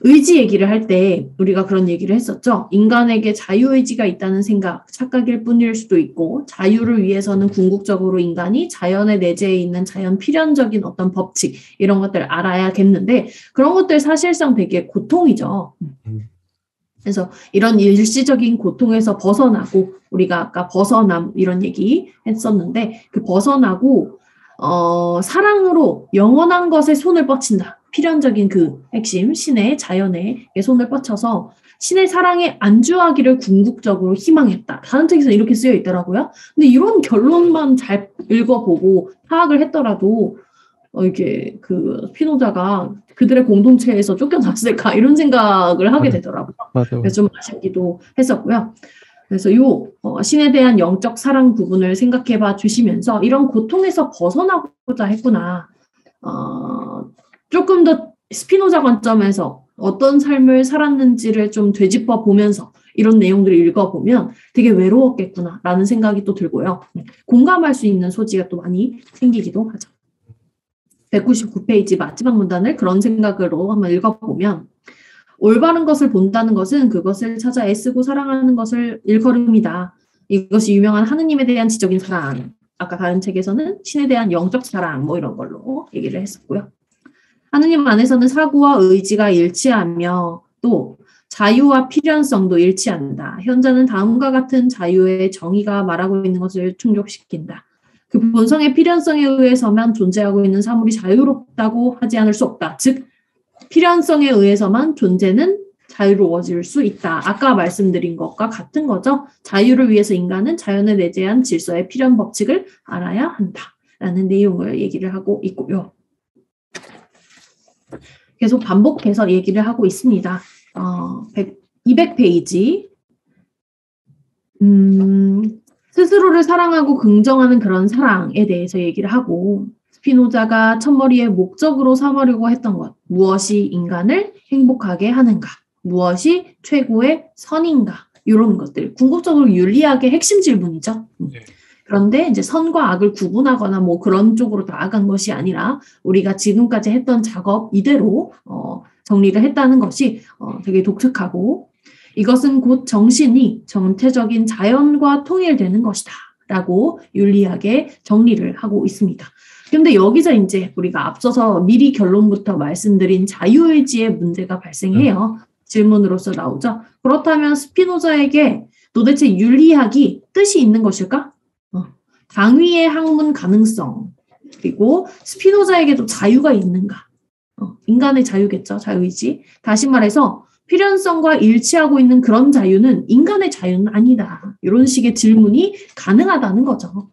의지 얘기를 할 때 우리가 그런 얘기를 했었죠. 인간에게 자유의지가 있다는 생각, 착각일 뿐일 수도 있고 자유를 위해서는 궁극적으로 인간이 자연의 내재해 있는 자연 필연적인 어떤 법칙 이런 것들을 알아야겠는데 그런 것들 사실상 되게 고통이죠. 그래서 이런 일시적인 고통에서 벗어나고 우리가 아까 벗어남 이런 얘기 했었는데 그 벗어나고 사랑으로 영원한 것에 손을 뻗친다. 필연적인 그 핵심 신의 자연에 손을 뻗쳐서 신의 사랑에 안주하기를 궁극적으로 희망했다. 다른 책에서 이렇게 쓰여 있더라고요. 근데 이런 결론만 잘 읽어보고 파악을 했더라도 이게 그 피노자가 그들의 공동체에서 쫓겨났을까 이런 생각을 하게 되더라고요. 맞아요. 그래서 좀 아쉽기도 했었고요. 그래서 신에 대한 영적 사랑 부분을 생각해봐 주시면서 이런 고통에서 벗어나고자 했구나. 조금 더 스피노자 관점에서 어떤 삶을 살았는지를 좀 되짚어 보면서 이런 내용들을 읽어보면 되게 외로웠겠구나라는 생각이 또 들고요. 공감할 수 있는 소지가 또 많이 생기기도 하죠. 199페이지 마지막 문단을 그런 생각으로 한번 읽어보면 올바른 것을 본다는 것은 그것을 찾아 애쓰고 사랑하는 것을 일컬음이다. 이것이 유명한 하느님에 대한 지적인 사랑, 아까 다른 책에서는 신에 대한 영적 사랑 뭐 이런 걸로 얘기를 했었고요. 하느님 안에서는 사고와 의지가 일치하며 또 자유와 필연성도 일치한다. 현자는 다음과 같은 자유의 정의가 말하고 있는 것을 충족시킨다. 그 본성의 필연성에 의해서만 존재하고 있는 사물이 자유롭다고 하지 않을 수 없다. 즉 필연성에 의해서만 존재는 자유로워질 수 있다. 아까 말씀드린 것과 같은 거죠. 자유를 위해서 인간은 자연에 내재한 질서의 필연 법칙을 알아야 한다라는 내용을 얘기를 하고 있고요. 계속 반복해서 얘기를 하고 있습니다. 200페이지. 스스로를 사랑하고 긍정하는 그런 사랑에 대해서 얘기를 하고 스피노자가 첫머리의 목적으로 삼으려고 했던 것. 무엇이 인간을 행복하게 하는가? 무엇이 최고의 선인가? 이런 것들. 궁극적으로 윤리학의 핵심 질문이죠. 그런데 이제 선과 악을 구분하거나 뭐 그런 쪽으로 나아간 것이 아니라 우리가 지금까지 했던 작업 이대로 정리를 했다는 것이 되게 독특하고 이것은 곧 정신이 전체적인 자연과 통일되는 것이다 라고 윤리학의 정리를 하고 있습니다. 그런데 여기서 이제 우리가 앞서서 미리 결론부터 말씀드린 자유의지의 문제가 발생해요. 질문으로서 나오죠. 그렇다면 스피노자에게 도대체 윤리학이 뜻이 있는 것일까? 당위의 학문 가능성 그리고 스피노자에게도 자유가 있는가? 인간의 자유겠죠. 자유의지. 다시 말해서 필연성과 일치하고 있는 그런 자유는 인간의 자유는 아니다. 이런 식의 질문이 가능하다는 거죠.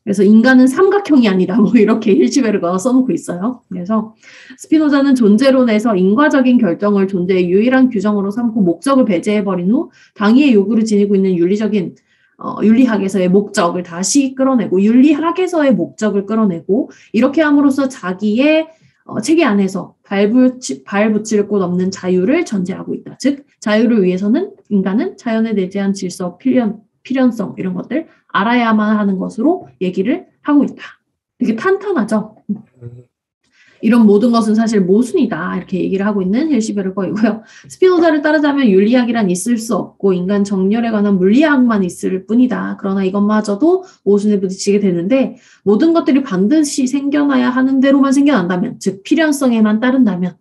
그래서 인간은 삼각형이 아니다. 뭐 이렇게 힐시베르가 써놓고 있어요. 그래서 스피노자는 존재론에서 인과적인 결정을 존재의 유일한 규정으로 삼고 목적을 배제해버린 후 당위의 요구를 지니고 있는 윤리적인 윤리학에서의 목적을 다시 끌어내고 윤리학에서의 목적을 끌어내고 이렇게 함으로써 자기의 체계 안에서 발 붙일 곳 없는 자유를 전제하고 있다. 즉 자유를 위해서는 인간은 자연에 내재한 질서, 필연성 이런 것들 알아야만 하는 것으로 얘기를 하고 있다. 되게 탄탄하죠. 이런 모든 것은 사실 모순이다. 이렇게 얘기를 하고 있는 힐시베르거이고요. 스피노자를 따르자면 윤리학이란 있을 수 없고 인간 정렬에 관한 물리학만 있을 뿐이다. 그러나 이것마저도 모순에 부딪히게 되는데 모든 것들이 반드시 생겨나야 하는 대로만 생겨난다면 즉 필연성에만 따른다면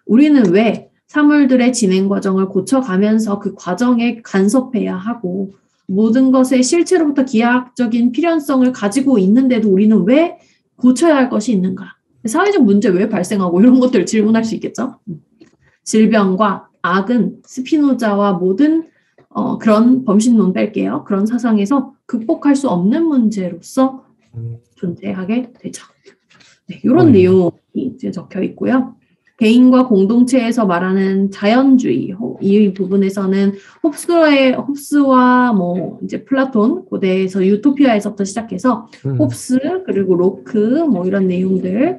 우리는 왜 사물들의 진행 과정을 고쳐가면서 그 과정에 간섭해야 하고 모든 것의 실체로부터 기하학적인 필연성을 가지고 있는데도 우리는 왜 고쳐야 할 것이 있는가? 사회적 문제 왜 발생하고 이런 것들을 질문할 수 있겠죠. 질병과 악은 스피노자와 모든 그런 범신론 뺄게요. 그런 사상에서 극복할 수 없는 문제로서 존재하게 되죠. 네, 이런 내용이 이제 적혀 있고요. 개인과 공동체에서 말하는 자연주의 이 부분에서는 홉스와 뭐 이제 플라톤 고대에서 유토피아에서부터 시작해서 홉스 그리고 로크 뭐 이런 내용들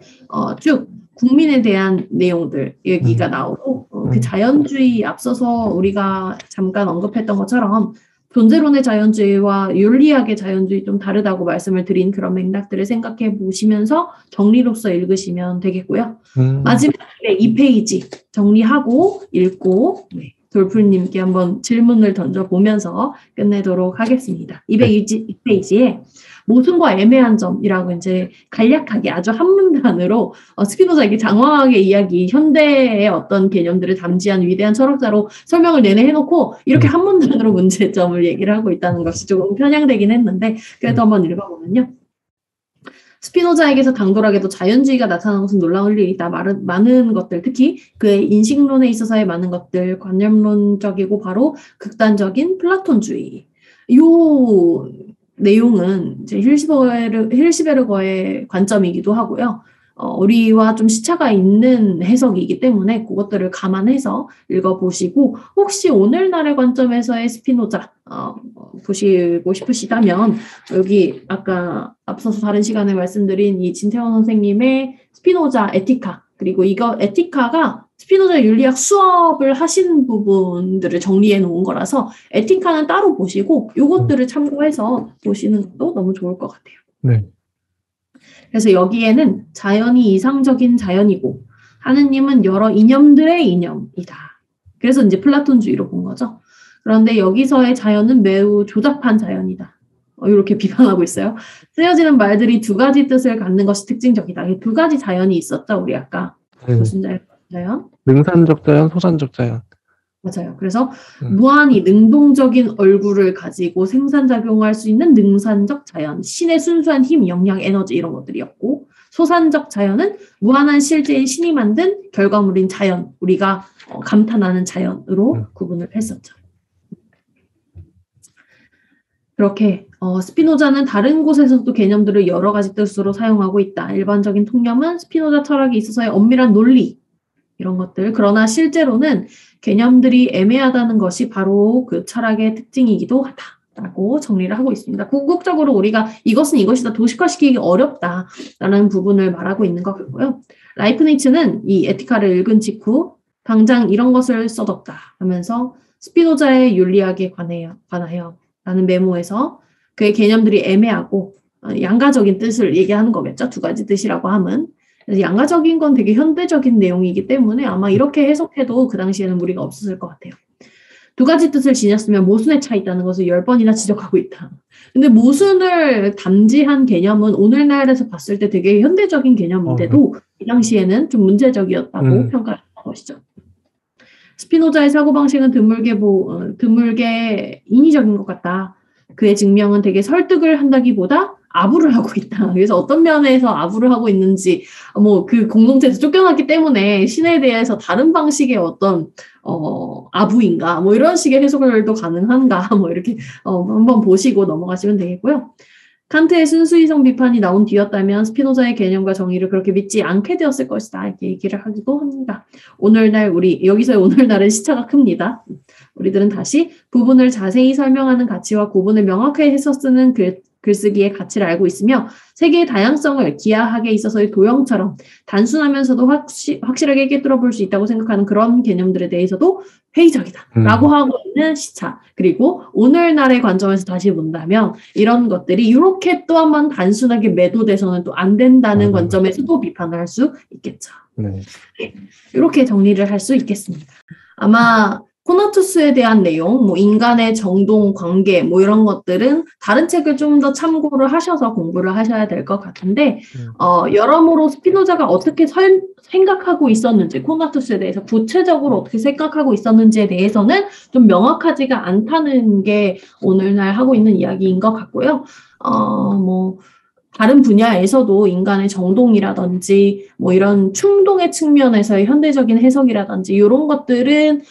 쭉 국민에 대한 내용들 얘기가 나오고 그 자연주의 앞서서 우리가 잠깐 언급했던 것처럼 존재론의 자연주의와 윤리학의 자연주의 좀 다르다고 말씀을 드린 그런 맥락들을 생각해 보시면서 정리로서 읽으시면 되겠고요. 마지막에 2페이지 정리하고 읽고 돌풀님께 한번 질문을 던져보면서 끝내도록 하겠습니다. 202페이지에 모순과 애매한 점이라고 이제 간략하게 아주 한 문단으로 스피노자에게 장황하게 이야기, 현대의 어떤 개념들을 담지한 위대한 철학자로 설명을 내내 해놓고 이렇게 한 문단으로 문제점을 얘기를 하고 있다는 것이 조금 편향되긴 했는데 그래도 한번 읽어보면요. 스피노자에게서 당돌하게도 자연주의가 나타나는 것은 놀라울 일이다. 많은 것들, 특히 그의 인식론에 있어서의 많은 것들, 관념론적이고 바로 극단적인 플라톤주의. 이 내용은 이제 힐시베르거의 관점이기도 하고요. 우리와 좀 시차가 있는 해석이기 때문에 그것들을 감안해서 읽어보시고 혹시 오늘날의 관점에서의 스피노자 보시고 싶으시다면 여기 아까 앞서서 다른 시간에 말씀드린 이 진태원 선생님의 스피노자 에티카 그리고 이거 에티카가 스피노자 윤리학 수업을 하신 부분들을 정리해 놓은 거라서 에티카는 따로 보시고 요것들을 참고해서 보시는 것도 너무 좋을 것 같아요. 네. 그래서 여기에는 자연이 이상적인 자연이고 하느님은 여러 이념들의 이념이다. 그래서 이제 플라톤주의로 본 거죠. 그런데 여기서의 자연은 매우 조잡한 자연이다. 이렇게 비판하고 있어요. 쓰여지는 말들이 두 가지 뜻을 갖는 것이 특징적이다. 두 가지 자연이 있었죠, 우리 아까. 무슨 자연? 능산적 자연, 소산적 자연. 맞아요. 그래서 무한히 능동적인 얼굴을 가지고 생산작용할 수 있는 능산적 자연, 신의 순수한 힘, 영양, 에너지 이런 것들이었고, 소산적 자연은 무한한 실제인 신이 만든 결과물인 자연, 우리가 감탄하는 자연으로 구분을 했었죠. 그렇게 스피노자는 다른 곳에서도 개념들을 여러 가지 뜻으로 사용하고 있다. 일반적인 통념은 스피노자 철학에 있어서의 엄밀한 논리 이런 것들. 그러나 실제로는 개념들이 애매하다는 것이 바로 그 철학의 특징이기도 하다라고 정리를 하고 있습니다. 궁극적으로 우리가 이것은 이것이다 도식화시키기 어렵다라는 부분을 말하고 있는 것 같고요. 라이프니츠는 이 에티카를 읽은 직후 당장 이런 것을 써뒀다 하면서 스피노자의 윤리학에 관하여 라는 메모에서 그의 개념들이 애매하고 양가적인 뜻을 얘기하는 거겠죠. 두 가지 뜻이라고 함은. 그래서 양가적인 건 되게 현대적인 내용이기 때문에 아마 이렇게 해석해도 그 당시에는 무리가 없었을 것 같아요. 두 가지 뜻을 지녔으면 모순에 차 있다는 것을 10번이나 지적하고 있다. 근데 모순을 담지한 개념은 오늘날에서 봤을 때 되게 현대적인 개념인데도 이 당시에는 좀 문제적이었다고 평가한 것이죠. 스피노자의 사고방식은 드물게 인위적인 것 같다. 그의 증명은 되게 설득을 한다기보다 아부를 하고 있다. 그래서 어떤 면에서 아부를 하고 있는지, 그 공동체에서 쫓겨났기 때문에 신에 대해서 다른 방식의 어떤, 아부인가, 이런 식의 해석을 또 가능한가, 이렇게, 한번 보시고 넘어가시면 되겠고요. 칸트의 순수이성 비판이 나온 뒤였다면 스피노자의 개념과 정의를 그렇게 믿지 않게 되었을 것이다. 이렇게 얘기를 하기도 합니다. 여기서의 오늘날은 시차가 큽니다. 우리들은 다시 부분을 자세히 설명하는 가치와 구분을 명확하게 해서 쓰는 글쓰기의 가치를 알고 있으며 세계의 다양성을 기하학에 있어서의 도형처럼 단순하면서도 확실하게 꿰뚫어 볼 수 있다고 생각하는 그런 개념들에 대해서도 회의적이다 라고 하고 있는 시차. 그리고 오늘날의 관점에서 다시 본다면 이런 것들이 이렇게 또 한번 단순하게 매도돼서는 또 안 된다는 관점에서도 비판을 할 수 있겠죠. 네. 이렇게 정리를 할 수 있겠습니다. 아마 코나투스에 대한 내용, 인간의 정동, 관계, 이런 것들은 다른 책을 좀 더 참고를 하셔서 공부를 하셔야 될 것 같은데, 여러모로 스피노자가 어떻게 생각하고 있었는지, 코나투스에 대해서 구체적으로 어떻게 생각하고 있었는지에 대해서는 좀 명확하지가 않다는 게 오늘날 하고 있는 이야기인 것 같고요. 다른 분야에서도 인간의 정동이라든지, 이런 충동의 측면에서의 현대적인 해석이라든지, 이런 것들은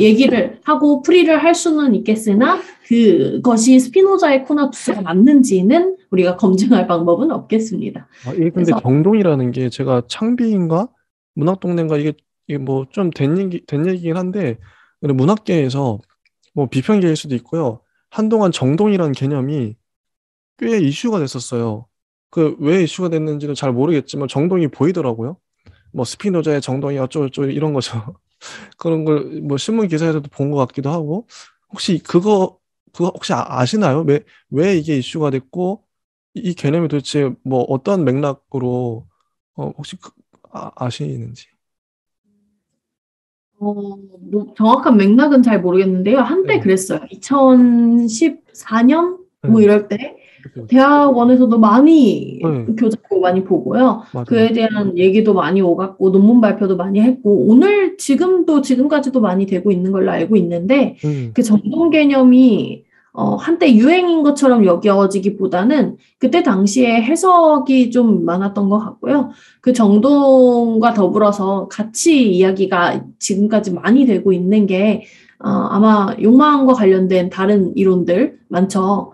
얘기를 하고 풀이를 할 수는 있겠으나 그것이 스피노자의 코나투스가 맞는지는 우리가 검증할 방법은 없겠습니다. 이게 근데 정동이라는 게 제가 창비인가 문학동네인가 이게 좀 된 얘기긴 한데 문학계에서 비평계일 수도 있고요. 한동안 정동이라는 개념이 꽤 이슈가 됐었어요. 왜 이슈가 됐는지는 잘 모르겠지만 정동이 보이더라고요. 스피노자의 정동이 어쩌고저쩌고 이런 거죠. 그런 걸 신문 기사에서도 본 것 같기도 하고 혹시 그거 혹시 아시나요? 왜 이게 이슈가 됐고 이 개념이 도대체 어떤 맥락으로 혹시 아시는지? 정확한 맥락은 잘 모르겠는데요. 한때 그랬어요. 2014년 이럴 때 대학원에서도 많이 교재도 많이 보고요. 맞아요. 그에 대한 얘기도 많이 오갔고 논문 발표도 많이 했고 지금까지도 많이 되고 있는 걸로 알고 있는데 그 정동 개념이 한때 유행인 것처럼 여겨지기보다는 그때 당시에 해석이 좀 많았던 것 같고요. 그 정동과 더불어서 가치 이야기가 지금까지 많이 되고 있는 게 아마 욕망과 관련된 다른 이론들 많죠.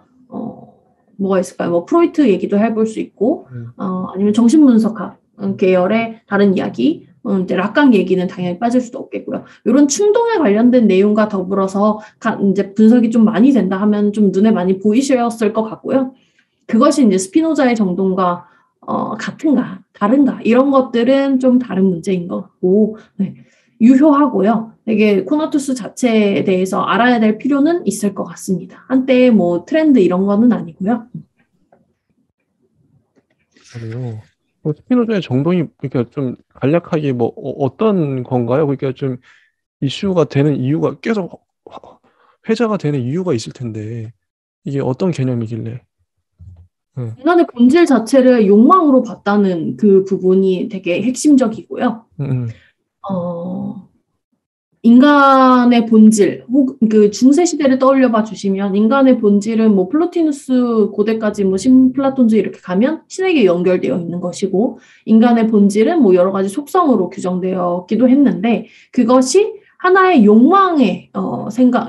뭐가 있을까요? 프로이트 얘기도 해볼 수 있고, 아니면 정신분석학 계열의 다른 이야기, 이제 락강 얘기는 당연히 빠질 수도 없겠고요. 이런 충동에 관련된 내용과 더불어서 이제 분석이 좀 많이 된다 하면 좀 눈에 많이 보이셨을 것 같고요. 그것이 이제 스피노자의 정동과 같은가, 다른가 이런 것들은 좀 다른 문제인 것 같고 네. 유효하고요. 되게 코나투스 자체에 대해서 알아야 될 필요는 있을 것 같습니다. 한때 뭐 트렌드 이런 거는 아니고요. 그래요. 스피노자의 정동이 그러니까 좀 간략하게 뭐 어떤 건가요? 그러니까 좀 이슈가 되는 이유가 계속 회자가 되는 이유가 있을 텐데 이게 어떤 개념이길래? 응. 인간의 본질 자체를 욕망으로 봤다는 그 부분이 되게 핵심적이고요. 응. 어, 인간의 본질, 혹 그 중세 시대를 떠올려 봐 주시면 인간의 본질은 뭐 플로티누스 고대까지 뭐 신플라톤주의 이렇게 가면 신에게 연결되어 있는 것이고 인간의 본질은 뭐 여러 가지 속성으로 규정되었기도 했는데 그것이 하나의 욕망의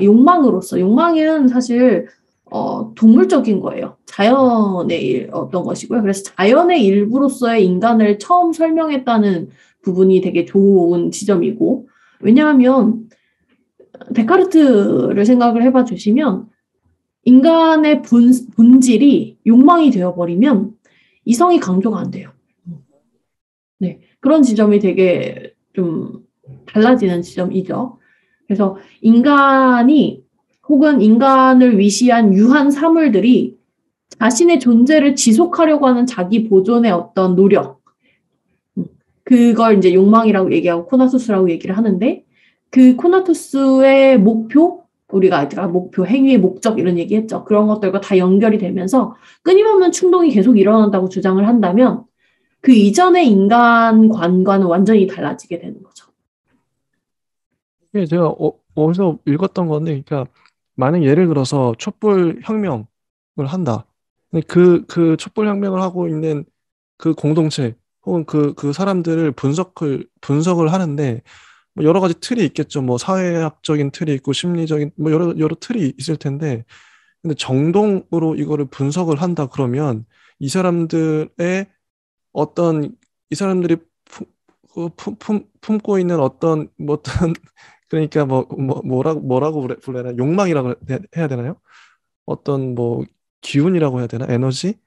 욕망으로서 욕망은 사실 동물적인 거예요. 자연의 어떤 것이고요. 그래서 자연의 일부로서의 인간을 처음 설명했다는 부분이 되게 좋은 지점이고 왜냐하면 데카르트를 생각을 해봐 주시면 인간의 본질이 욕망이 되어버리면 이성이 강조가 안 돼요. 네, 그런 지점이 되게 좀 달라지는 지점이죠. 그래서 인간이 혹은 인간을 위시한 유한 사물들이 자신의 존재를 지속하려고 하는 자기 보존의 어떤 노력, 그걸 이제 욕망이라고 얘기하고 코나투스라고 얘기를 하는데 그 코나투스의 목표, 우리가 목표, 행위의 목적 이런 얘기했죠. 그런 것들과 다 연결이 되면서 끊임없는 충동이 계속 일어난다고 주장을 한다면 그 이전의 인간관과는 완전히 달라지게 되는 거죠. 이게 제가 어디서 읽었던 건데, 그러니까 만약 예를 들어서 촛불 혁명을 한다. 근데 그 촛불 혁명을 하고 있는 그 공동체 혹은 그 사람들을 분석을 하는데 뭐 여러 가지 틀이 있겠죠. 뭐 사회학적인 틀이 있고 심리적인 뭐 여러 틀이 있을 텐데, 근데 정동으로 이거를 분석을 한다 그러면 이 사람들의 어떤 이 사람들이 품고 있는 어떤 그러니까 뭐라고 불러야 되나 욕망이라고 해야 되나요? 어떤 뭐 기운이라고 해야 되나 에너지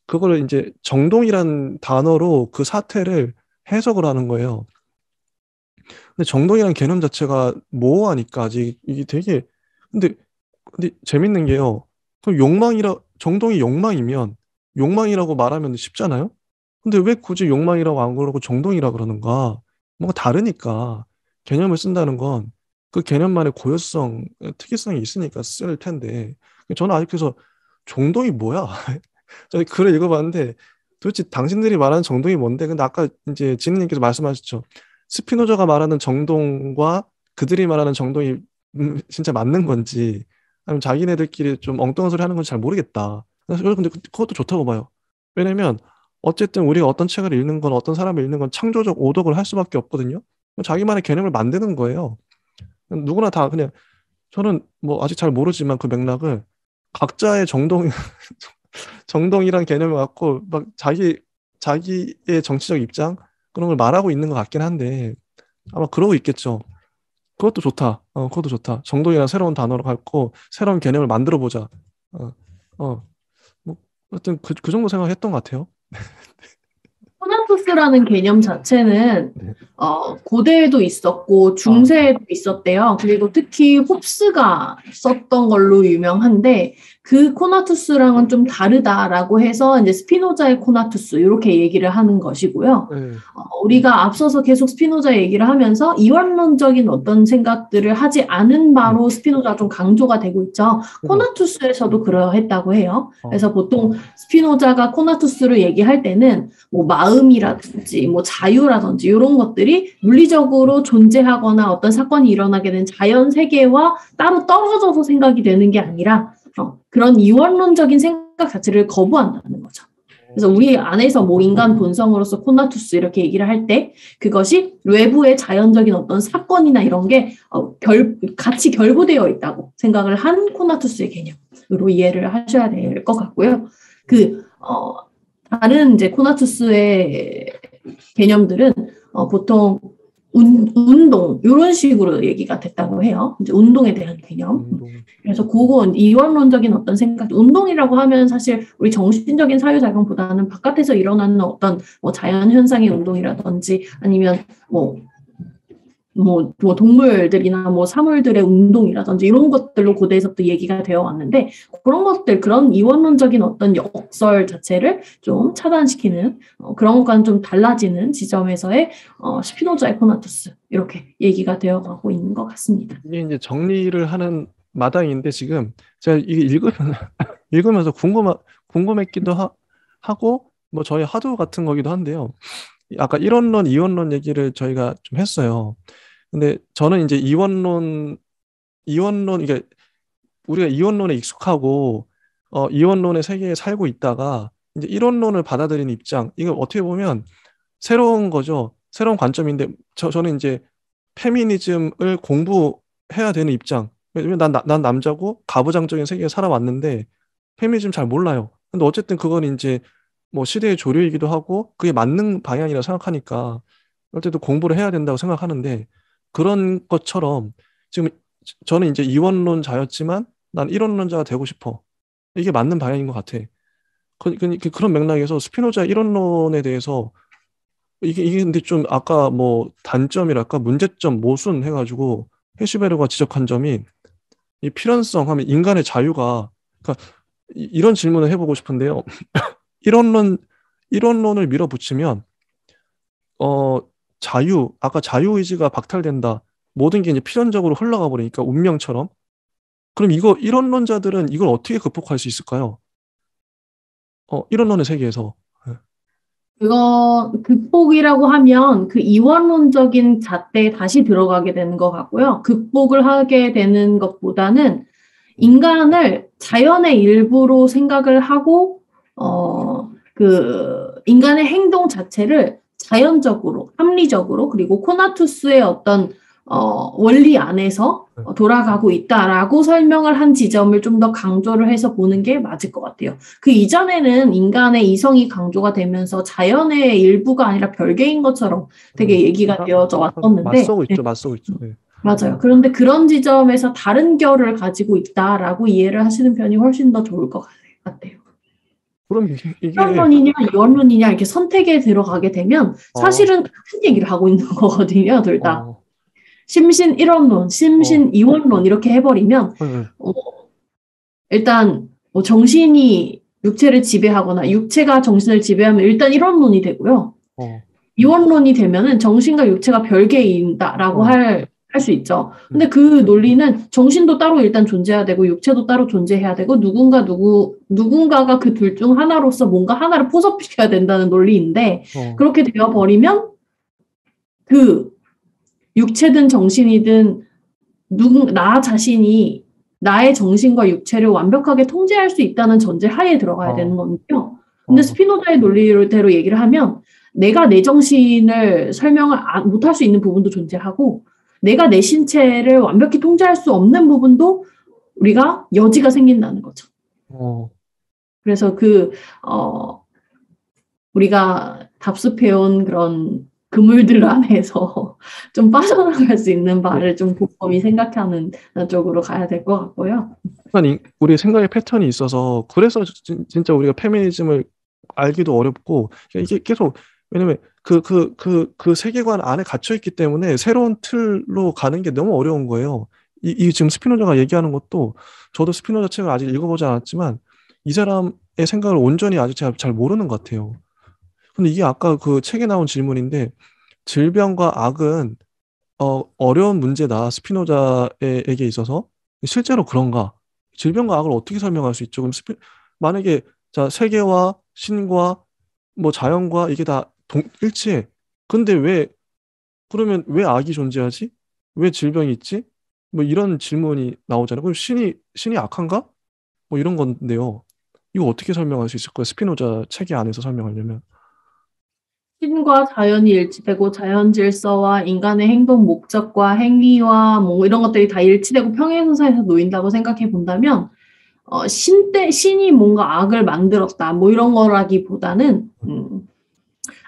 그거를 이제 정동이란 단어로 그 사태를 해석을 하는 거예요. 근데 정동이라는 개념 자체가 모호하니까 아직 이게 되게 근데 재밌는 게요. 그럼 정동이 욕망이면 욕망이라고 말하면 쉽잖아요. 근데 왜 굳이 욕망이라고 안 그러고 정동이라 그러는가? 뭔가 다르니까 개념을 쓴다는 건 그 개념만의 고유성, 특이성이 있으니까 쓸 텐데 저는 아직 그래서 정동이 뭐야? 저는 글을 읽어봤는데 도대체 당신들이 말하는 정동이 뭔데? 근데 아까 이제 지니님께서 말씀하셨죠. 스피노자가 말하는 정동과 그들이 말하는 정동이 진짜 맞는 건지 아니면 자기네들끼리 좀 엉뚱한 소리 하는 건지 잘 모르겠다. 그래서 근데 그것도 좋다고 봐요. 왜냐면 어쨌든 우리가 어떤 책을 읽는 건 어떤 사람을 읽는 건 창조적 오독을 할 수밖에 없거든요. 자기만의 개념을 만드는 거예요. 누구나 다 그냥 저는 뭐 아직 잘 모르지만 그 맥락을 각자의 정동이란 개념을 갖고 막 자기의 정치적 입장 그런 걸 말하고 있는 것 같긴 한데 아마 그러고 있겠죠. 그것도 좋다. 그것도 좋다. 정동이란 새로운 단어로 갖고 새로운 개념을 만들어 보자. 어, 뭐, 하여튼 그 정도 생각했던 것 같아요. 코나투스라는 개념 자체는 네. 고대에도 있었고 중세에도 있었대요. 그리고 특히 홉스가 썼던 걸로 유명한데 그 코나투스랑은 좀 다르다라고 해서 이제 스피노자의 코나투스 이렇게 얘기를 하는 것이고요. 네. 우리가 앞서서 계속 스피노자 얘기를 하면서 이원론적인 어떤 생각들을 하지 않은 바로 스피노자가 좀 강조가 되고 있죠. 코나투스에서도 그러했다고 해요. 그래서 보통 스피노자가 코나투스를 얘기할 때는 뭐 마음이라든지 뭐 자유라든지 이런 것들이 물리적으로 존재하거나 어떤 사건이 일어나게 된 자연 세계와 따로 떨어져서 생각이 되는 게 아니라 그런 이원론적인 생각 자체를 거부한다는 거죠. 그래서 우리 안에서 뭐 인간 본성으로서 코나투스 이렇게 얘기를 할 때 그것이 외부의 자연적인 어떤 사건이나 이런 게 같이 결부되어 있다고 생각을 한 코나투스의 개념으로 이해를 하셔야 될 것 같고요. 다른 이제 코나투스의 개념들은 보통 운동 이런 식으로 얘기가 됐다고 해요. 이제 운동에 대한 개념. 운동. 그래서 그건 이원론적인 어떤 생각, 운동이라고 하면 사실 우리 정신적인 사유작용보다는 바깥에서 일어나는 어떤 뭐 자연 현상의 운동이라든지 아니면 뭐 동물들이나 뭐 사물들의 운동이라든지 이런 것들로 고대에서부터 얘기가 되어 왔는데 그런 것들, 그런 이원론적인 어떤 역설 자체를 좀 차단시키는 그런 것과는 좀 달라지는 지점에서의 스피노자 에코나투스 이렇게 얘기가 되어가고 있는 것 같습니다. 이게 이제 정리를 하는 마당인데 지금 제가 이게 읽으면서 궁금했기도 하고 뭐 저희 하도 같은 거기도 한데요. 아까 일원론, 이원론 얘기를 저희가 좀 했어요. 근데 저는 이제 이원 이게 우리가 이원론에 익숙하고 이원론의 세계에 살고 있다가 이제 일원론을 받아들이는 입장, 이거 어떻게 보면 새로운 거죠. 새로운 관점인데 저는 이제 페미니즘을 공부해야 되는 입장. 왜냐면 난 남자고 가부장적인 세계에 살아왔는데 페미니즘 잘 몰라요. 근데 어쨌든 그건 이제 뭐 시대의 조류이기도 하고 그게 맞는 방향이라 생각하니까 어쨌든 공부를 해야 된다고 생각하는데 그런 것처럼 지금 저는 이제 이원론자였지만 난 일원론자가 되고 싶어. 이게 맞는 방향인 것 같아. 그런 맥락에서 스피노자 일원론에 대해서 이게 근데 좀 아까 뭐 단점이랄까 문제점 모순 해가지고 해시베르가 지적한 점이 이 필연성 하면 인간의 자유가 그러니까 이런 질문을 해보고 싶은데요. 일원론 일원론을 밀어붙이면 아까 자유의지가 박탈된다. 모든 게 이제 필연적으로 흘러가 버리니까 운명처럼. 그럼 이거 일원론자들은 이걸 어떻게 극복할 수 있을까요? 일원론의 세계에서. 그거 극복이라고 하면 그 이원론적인 잣대에 다시 들어가게 되는 것 같고요. 극복을 하게 되는 것보다는 인간을 자연의 일부로 생각을 하고 그 인간의 행동 자체를 자연적으로, 합리적으로 그리고 코나투스의 어떤 원리 안에서 돌아가고 있다라고 설명을 한 지점을 좀 더 강조를 해서 보는 게 맞을 것 같아요. 그 이전에는 인간의 이성이 강조가 되면서 자연의 일부가 아니라 별개인 것처럼 되게 얘기가 되어져 왔었는데 맞서고 있죠. 맞서고 있죠. 네. 맞아요. 그런데 그런 지점에서 다른 결을 가지고 있다라고 이해를 하시는 편이 훨씬 더 좋을 것 같아요. 그럼 이게 일원론이냐 이원론이냐 이렇게 선택에 들어가게 되면 사실은 같은 얘기를 하고 있는 거거든요. 둘 다. 심신 일원론, 심신 이원론 이렇게 해버리면 일단 뭐 정신이 육체를 지배하거나 육체가 정신을 지배하면 일단 일원론이 되고요. 이원론이 되면은 정신과 육체가 별개인다라고 할 수 있죠. 근데 그 논리는 정신도 따로 일단 존재해야 되고 육체도 따로 존재해야 되고 누군가가 그 둘 중 하나로서 뭔가 하나를 포섭시켜야 된다는 논리인데 그렇게 되어버리면 그 육체든 정신이든 나 자신이 나의 정신과 육체를 완벽하게 통제할 수 있다는 전제 하에 들어가야 되는 거거든요. 근데 스피노자의 논리대로 얘기를 하면 내가 내 정신을 설명을 못할 수 있는 부분도 존재하고 내가 내 신체를 완벽히 통제할 수 없는 부분도 우리가 여지가 생긴다는 거죠. 그래서 우리가 답습해온 그런 그물들 안에서 좀 빠져나갈 수 있는 바를 좀 곰곰이 생각하는 쪽으로 가야 될 것 같고요. 우리 생각의 패턴이 있어서 그래서 진짜 우리가 페미니즘을 알기도 어렵고 이게 계속 왜냐면 그 세계관 안에 갇혀 있기 때문에 새로운 틀로 가는 게 너무 어려운 거예요. 이 지금 스피노자가 얘기하는 것도 저도 스피노자 책을 아직 읽어보지 않았지만 이 사람의 생각을 온전히 아직 제가 잘 모르는 것 같아요. 근데 이게 아까 그 책에 나온 질문인데 질병과 악은 어려운 문제다. 스피노자에게 있어서 실제로 그런가? 질병과 악을 어떻게 설명할 수 있죠? 그럼 만약에 자 세계와 신과 뭐 자연과 이게 다 일치해. 근데 그러면 왜 악이 존재하지? 왜 질병이 있지? 뭐 이런 질문이 나오잖아요. 그럼 신이 악한가? 뭐 이런 건데요. 이거 어떻게 설명할 수 있을까요? 스피노자 책의 안에서 설명하려면. 신과 자연이 일치되고 자연 질서와 인간의 행동 목적과 행위와 뭐 이런 것들이 다 일치되고 평행선상에서 놓인다고 생각해 본다면 신이 뭔가 악을 만들었다 뭐 이런 거라기보다는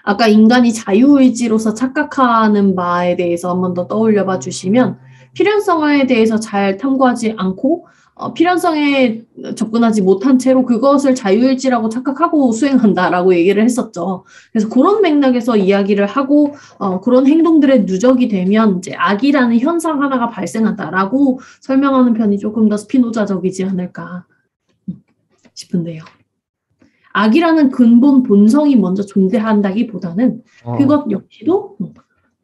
아까 인간이 자유의지로서 착각하는 바에 대해서 한 번 더 떠올려 봐 주시면 필연성에 대해서 잘 탐구하지 않고 필연성에 접근하지 못한 채로 그것을 자유의지라고 착각하고 수행한다라고 얘기를 했었죠. 그래서 그런 맥락에서 이야기를 하고 그런 행동들의 누적이 되면 이제 악이라는 현상 하나가 발생한다라고 설명하는 편이 조금 더 스피노자적이지 않을까 싶은데요. 악이라는 근본 본성이 먼저 존재한다기보다는 그것 역시도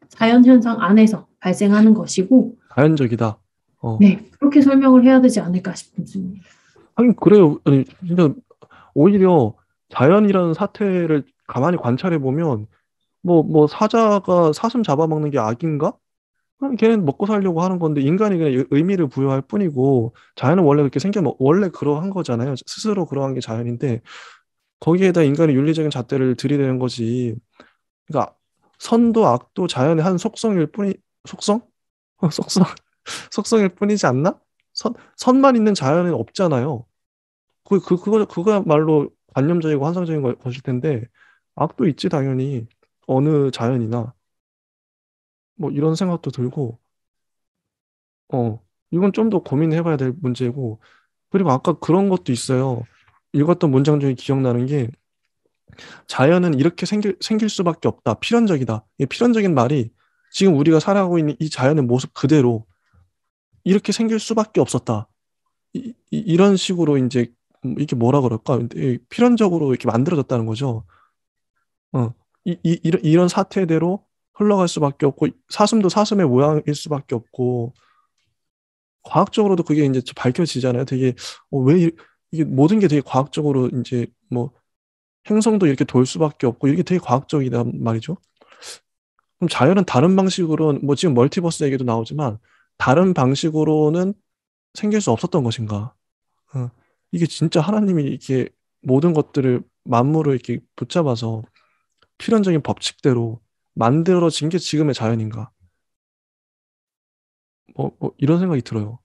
자연현상 안에서 발생하는 것이고 자연적이다. 네, 그렇게 설명을 해야 되지 않을까 싶습니다. 하긴 그래요. 아니, 진짜 오히려 자연이라는 사태를 가만히 관찰해 보면 뭐 사자가 사슴 잡아먹는 게 악인가? 걔는 먹고 살려고 하는 건데 인간이 그냥 의미를 부여할 뿐이고 자연은 원래 그렇게 원래 그러한 거잖아요. 스스로 그러한 게 자연인데 거기에다 인간의 윤리적인 잣대를 들이대는 거지. 그러니까 선도 악도 자연의 한 속성일 속성? 속성? 속성일 뿐이지 않나? 선만 있는 자연은 없잖아요. 그거야말로 관념적이고 환상적인 것일 텐데 악도 있지 당연히 어느 자연이나 뭐 이런 생각도 들고 이건 좀 더 고민해봐야 될 문제고 그리고 아까 그런 것도 있어요. 읽었던 문장 중에 기억나는 게 자연은 이렇게 생길 수밖에 없다. 필연적이다. 이 필연적인 말이 지금 우리가 살아가고 있는 이 자연의 모습 그대로 이렇게 생길 수밖에 없었다. 이런 식으로 이제 이게 뭐라 그럴까? 필연적으로 이렇게 만들어졌다는 거죠. 이런 사태대로 흘러갈 수밖에 없고 사슴도 사슴의 모양일 수밖에 없고 과학적으로도 그게 이제 밝혀지잖아요. 되게 왜 이게 모든 게 되게 과학적으로 이제 뭐 행성도 이렇게 돌 수밖에 없고 이게 되게 과학적이단 말이죠. 그럼 자연은 다른 방식으로 뭐 지금 멀티버스 얘기도 나오지만 다른 방식으로는 생길 수 없었던 것인가? 이게 진짜 하나님이 이렇게 모든 것들을 만물을 이렇게 붙잡아서 필연적인 법칙대로 만들어진 게 지금의 자연인가? 뭐 이런 생각이 들어요.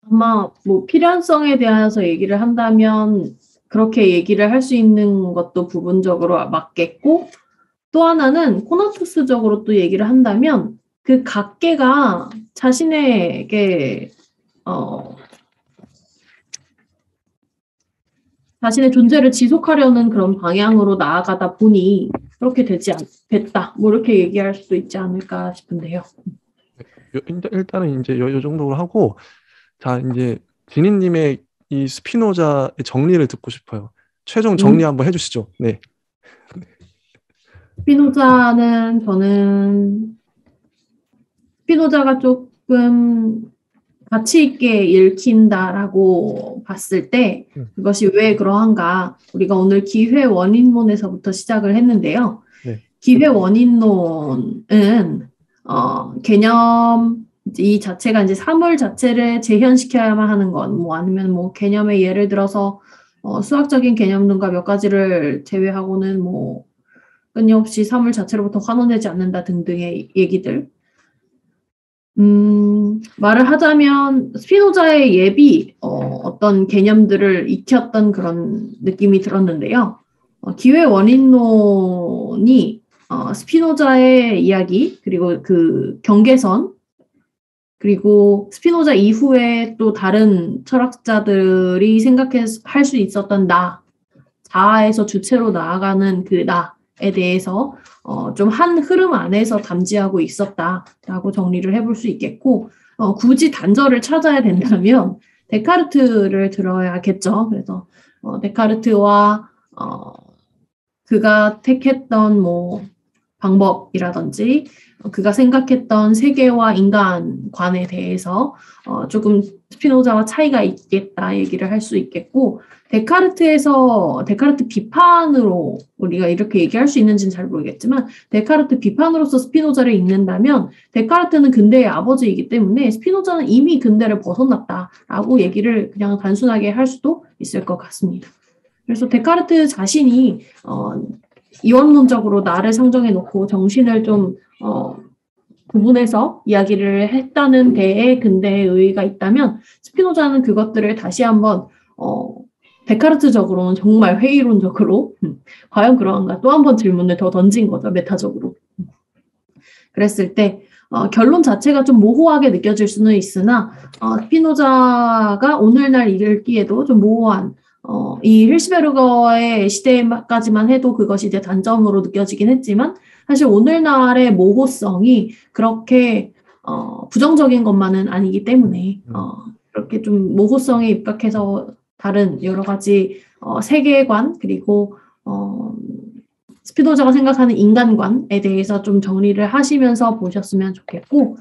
아마 뭐 필연성에 대해서 얘기를 한다면 그렇게 얘기를 할 수 있는 것도 부분적으로 맞겠고 또 하나는 코나투스적으로 또 얘기를 한다면 그 각계가 자신에게 자신의 존재를 지속하려는 그런 방향으로 나아가다 보니 그렇게 됐다. 뭐 이렇게 얘기할 수도 있지 않을까 싶은데요. 일단은 이제 요 정도로 하고 자 이제 지니님의 이 스피노자의 정리를 듣고 싶어요. 최종 정리 한번 해주시죠. 네. 스피노자는 저는 스피노자가 조금 가치 있게 읽힌다라고 봤을 때 그것이 왜 그러한가 우리가 오늘 기회 원인론에서부터 시작을 했는데요. 네. 기회 원인론은 개념 이 자체가 이제 사물 자체를 재현시켜야만 하는 건 뭐 아니면 뭐 개념의 예를 들어서 수학적인 개념 등과 몇 가지를 제외하고는 뭐 끊임없이 사물 자체로부터 환원되지 않는다 등등의 얘기들. 말을 하자면 스피노자의 예비 어떤 개념들을 익혔던 그런 느낌이 들었는데요. 기회 원인론이 스피노자의 이야기 그리고 그 경계선 그리고 스피노자 이후에 또 다른 철학자들이 생각할 수 있었던 나, 자아에서 주체로 나아가는 그 나에 대해서 좀 한 흐름 안에서 담지하고 있었다라고 정리를 해볼 수 있겠고 굳이 단절을 찾아야 된다면 데카르트를 들어야겠죠. 그래서 데카르트와 그가 택했던 뭐 방법이라든지 그가 생각했던 세계와 인간관에 대해서 조금 스피노자와 차이가 있겠다 얘기를 할 수 있겠고 데카르트 비판으로 우리가 이렇게 얘기할 수 있는지는 잘 모르겠지만 데카르트 비판으로서 스피노자를 읽는다면 데카르트는 근대의 아버지이기 때문에 스피노자는 이미 근대를 벗어났다라고 얘기를 그냥 단순하게 할 수도 있을 것 같습니다. 그래서 데카르트 자신이 이원론적으로 나를 상정해 놓고 정신을 좀 구분해서 이야기를 했다는 데에 근대의 의의가 있다면 스피노자는 그것들을 다시 한번 데카르트적으로는 정말 회의론적으로 과연 그러한가 또 한 번 질문을 더 던진 거죠. 메타적으로. 그랬을 때 결론 자체가 좀 모호하게 느껴질 수는 있으나 스피노자가 오늘날 읽기에도 좀 모호한 이 힐스베르거의 시대까지만 해도 그것이 이제 단점으로 느껴지긴 했지만 사실 오늘날의 모호성이 그렇게 부정적인 것만은 아니기 때문에 그렇게 좀 모호성에 입각해서 다른 여러 가지 세계관 그리고 스피노자가 생각하는 인간관에 대해서 좀 정리를 하시면서 보셨으면 좋겠고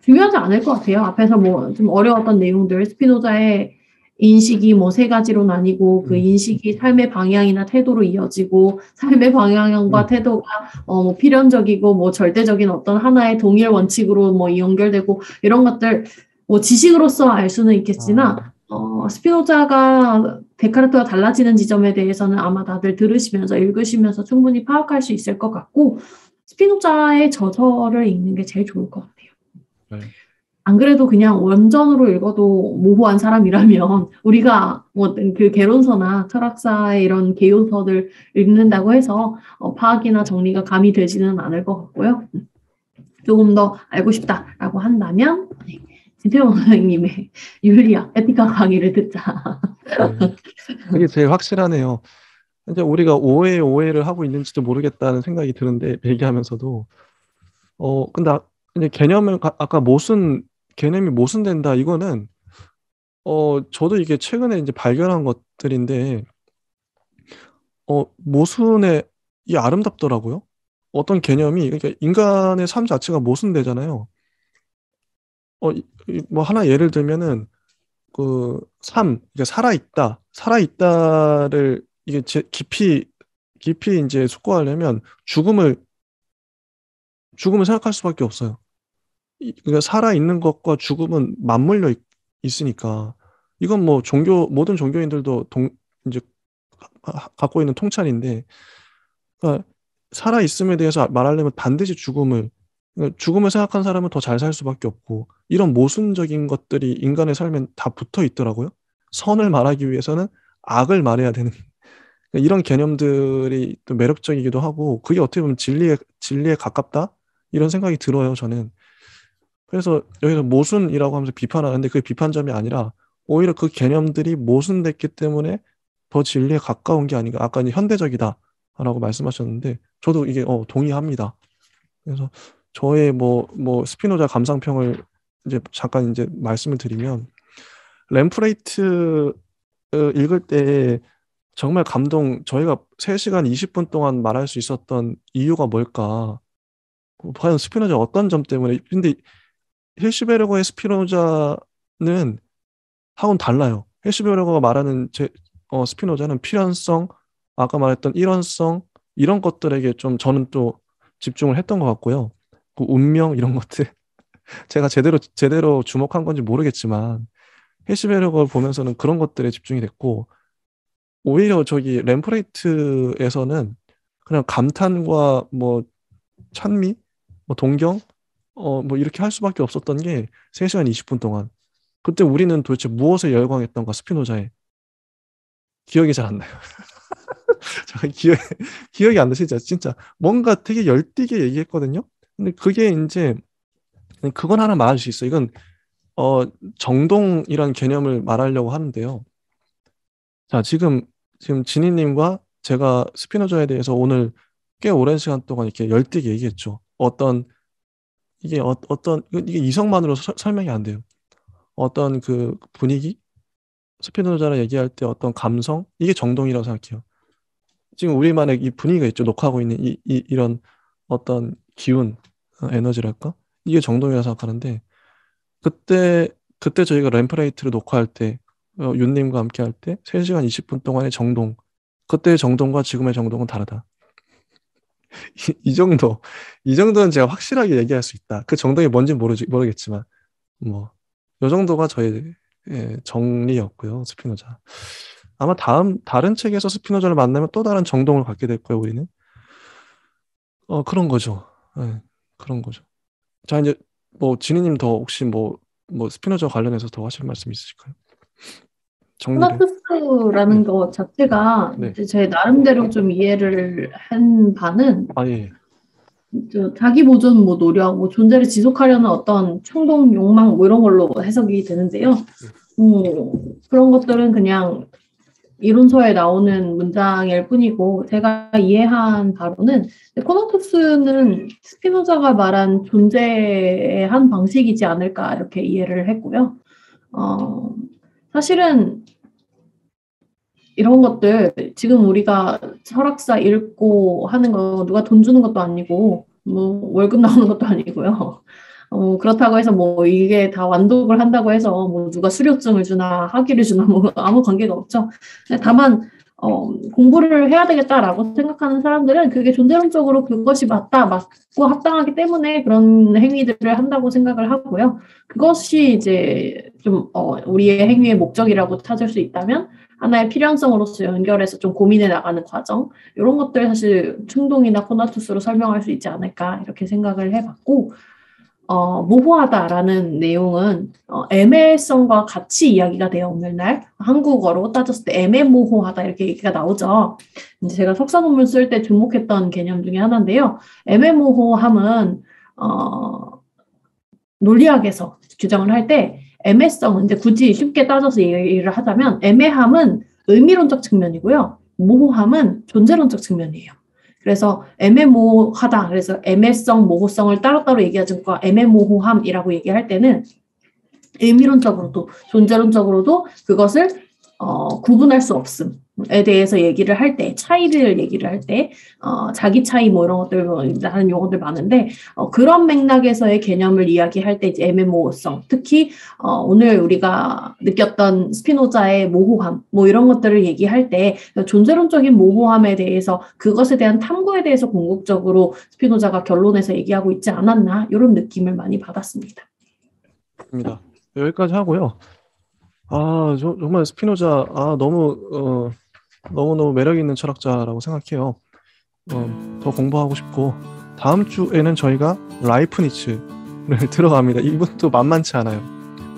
중요하지 않을 것 같아요. 앞에서 뭐 좀 어려웠던 내용들 스피노자의 인식이 뭐 세 가지로 나뉘고 그 인식이 삶의 방향이나 태도로 이어지고 삶의 방향과 태도가 뭐 필연적이고 뭐 절대적인 어떤 하나의 동일 원칙으로 뭐 연결되고 이런 것들 뭐 지식으로서 알 수는 있겠으나 스피노자가 데카르트와 달라지는 지점에 대해서는 아마 다들 들으시면서 읽으시면서 충분히 파악할 수 있을 것 같고 스피노자의 저서를 읽는 게 제일 좋을 것 같아요. 네. 안 그래도 그냥 원전으로 읽어도 모호한 사람이라면 우리가 뭐 그 개론서나 철학사의 이런 개요서들 읽는다고 해서 파악이나 정리가 감이 되지는 않을 것 같고요. 조금 더 알고 싶다라고 한다면 진태용 선생님의 윤리학, 에티카 강의를 듣자. 네. 그게 제일 확실하네요. 이제 우리가 오해를 하고 있는지도 모르겠다는 생각이 드는데 얘기하면서도 근데 이제 개념을 아까 개념이 모순된다 이거는 저도 이게 최근에 이제 발견한 것들인데 모순에 이 아름답더라고요. 어떤 개념이 그러니까 인간의 삶 자체가 모순되잖아요. 뭐 하나 예를 들면은 그 이게 살아있다를 이게 깊이 이제 숙고하려면 죽음을 생각할 수밖에 없어요. 그러니까 살아있는 것과 죽음은 맞물려 있으니까 이건 뭐 모든 종교인들도 이제 갖고 있는 통찰인데 그러니까 살아있음에 대해서 말하려면 반드시 그러니까 죽음을 생각한 사람은 더 잘 살 수밖에 없고 이런 모순적인 것들이 인간의 삶엔 다 붙어 있더라고요. 선을 말하기 위해서는 악을 말해야 되는 그러니까 이런 개념들이 또 매력적이기도 하고 그게 어떻게 보면 진리에 가깝다 이런 생각이 들어요 저는. 그래서 여기서 모순이라고 하면서 비판하는데 그게 비판점이 아니라 오히려 그 개념들이 모순됐기 때문에 더 진리에 가까운 게 아닌가. 아까 이제 현대적이다라고 말씀하셨는데 저도 이게 동의합니다. 그래서 저의 스피노자 감상평을 이제 잠깐 이제 말씀을 드리면 램프레이트 읽을 때 정말 저희가 3시간 20분 동안 말할 수 있었던 이유가 뭘까? 과연 스피노자 어떤 점 때문에? 근데 힐슈베르거의 스피노자는 하고는 달라요. 힐슈베르거가 말하는 스피노자는 필연성, 아까 말했던 일원성 이런 것들에게 좀 저는 또 집중을 했던 것 같고요. 그 운명 이런 것들 제가 제대로 주목한 건지 모르겠지만 힐슈베르거를 보면서는 그런 것들에 집중이 됐고 오히려 저기 램프레이트에서는 그냥 감탄과 뭐 찬미, 뭐 동경, 뭐 이렇게 할 수밖에 없었던 게 3시간 20분 동안. 그때 우리는 도대체 무엇에 열광했던가 스피노자에 기억이 잘 안 나요. 저 기억이 안 나, 진짜. 뭔가 되게 열띠게 얘기했거든요. 근데 그게 이제, 그건 하나 말할 수 있어요. 이건, 정동이란 개념을 말하려고 하는데요. 자, 지금 진희님과 제가 스피노자에 대해서 오늘 꽤 오랜 시간 동안 이렇게 열띠게 얘기했죠. 이게 이성만으로 설명이 안 돼요. 어떤 그 분위기, 스피노자랑 얘기할 때 어떤 감성, 이게 정동이라고 생각해요. 지금 우리만의 이 분위기가 있죠. 녹화하고 있는 이런 어떤 기운, 에너지랄까? 이게 정동이라고 생각하는데, 그때 저희가 램프레이트를 녹화할 때, 윤님과 함께 할 때, 3시간 20분 동안의 정동, 그때의 정동과 지금의 정동은 다르다. 이 정도는 제가 확실하게 얘기할 수 있다. 그 정동이 뭔지 모르겠지만, 뭐, 요 정도가 저의 정리였고요, 스피노자. 아마 다른 책에서 스피노자를 만나면 또 다른 정동을 갖게 될 거예요, 우리는. 그런 거죠. 네, 그런 거죠. 자, 이제 진희님 더 혹시 스피노자 관련해서 더 하실 말씀 있으실까요? 정리를. 코나투스라는 것 자체가 네. 이제 제 나름대로 좀 이해를 한 바는 예. 자기 보존, 뭐 노력, 뭐 존재를 지속하려는 어떤 충동, 욕망 뭐 이런 걸로 해석이 되는데요. 그런 것들은 그냥 이론서에 나오는 문장일 뿐이고, 제가 이해한 바로는 코나투스는 스피노자가 말한 존재의 한 방식이지 않을까 이렇게 이해를 했고요. 사실은 이런 것들 지금 우리가 철학사 읽고 하는 거 누가 돈 주는 것도 아니고 뭐 월급 나오는 것도 아니고요. 그렇다고 해서 뭐 이게 다 완독을 한다고 해서 뭐 누가 수료증을 주나 학위를 주나 뭐 아무 관계가 없죠. 다만 공부를 해야 되겠다라고 생각하는 사람들은 그게 존재론적으로 그것이 맞고 합당하기 때문에 그런 행위들을 한다고 생각을 하고요. 그것이 이제 좀 우리의 행위의 목적이라고 찾을 수 있다면 하나의 필연성으로서 연결해서 좀 고민해 나가는 과정, 이런 것들 사실 충동이나 코나투스로 설명할 수 있지 않을까 이렇게 생각을 해봤고, 모호하다라는 내용은 애매성과 같이 이야기가 돼요. 오늘날 한국어로 따졌을 때 애매모호하다 이렇게 얘기가 나오죠. 이제 제가 석사 논문 쓸 때 주목했던 개념 중에 하나인데요. 애매모호함은 논리학에서 규정을 할 때 애매성은 이제 굳이 쉽게 따져서 얘기를 하자면 애매함은 의미론적 측면이고요. 모호함은 존재론적 측면이에요. 그래서 애매모호하다. 그래서 애매성, 모호성을 따로따로 얘기하지 않고 애매모호함이라고 얘기할 때는 의미론적으로도 존재론적으로도 그것을 구분할 수 없음에 대해서 얘기를 할 때, 차이를 얘기를 할 때 자기 차이 뭐 이런 것들 하는 용어들 많은데 그런 맥락에서의 개념을 이야기할 때 이제 애매모호성, 특히 오늘 우리가 느꼈던 스피노자의 모호함 뭐 이런 것들을 얘기할 때 존재론적인 모호함에 대해서 그것에 대한 탐구에 대해서 궁극적으로 스피노자가 결론에서 얘기하고 있지 않았나 이런 느낌을 많이 받았습니다. 입니다. 여기까지 하고요. 정말 스피노자 너무너무 매력 있는 철학자라고 생각해요. 더 공부하고 싶고 다음 주에는 저희가 라이프니츠를 들어갑니다. 이분도 만만치 않아요.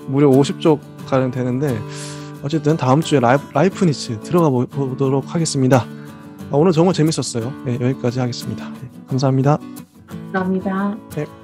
무려 50쪽 가량 되는데 어쨌든 다음 주에 라이프니츠 들어가 보도록 하겠습니다. 오늘 정말 재밌었어요. 네, 여기까지 하겠습니다. 네, 감사합니다. 감사합니다. 네.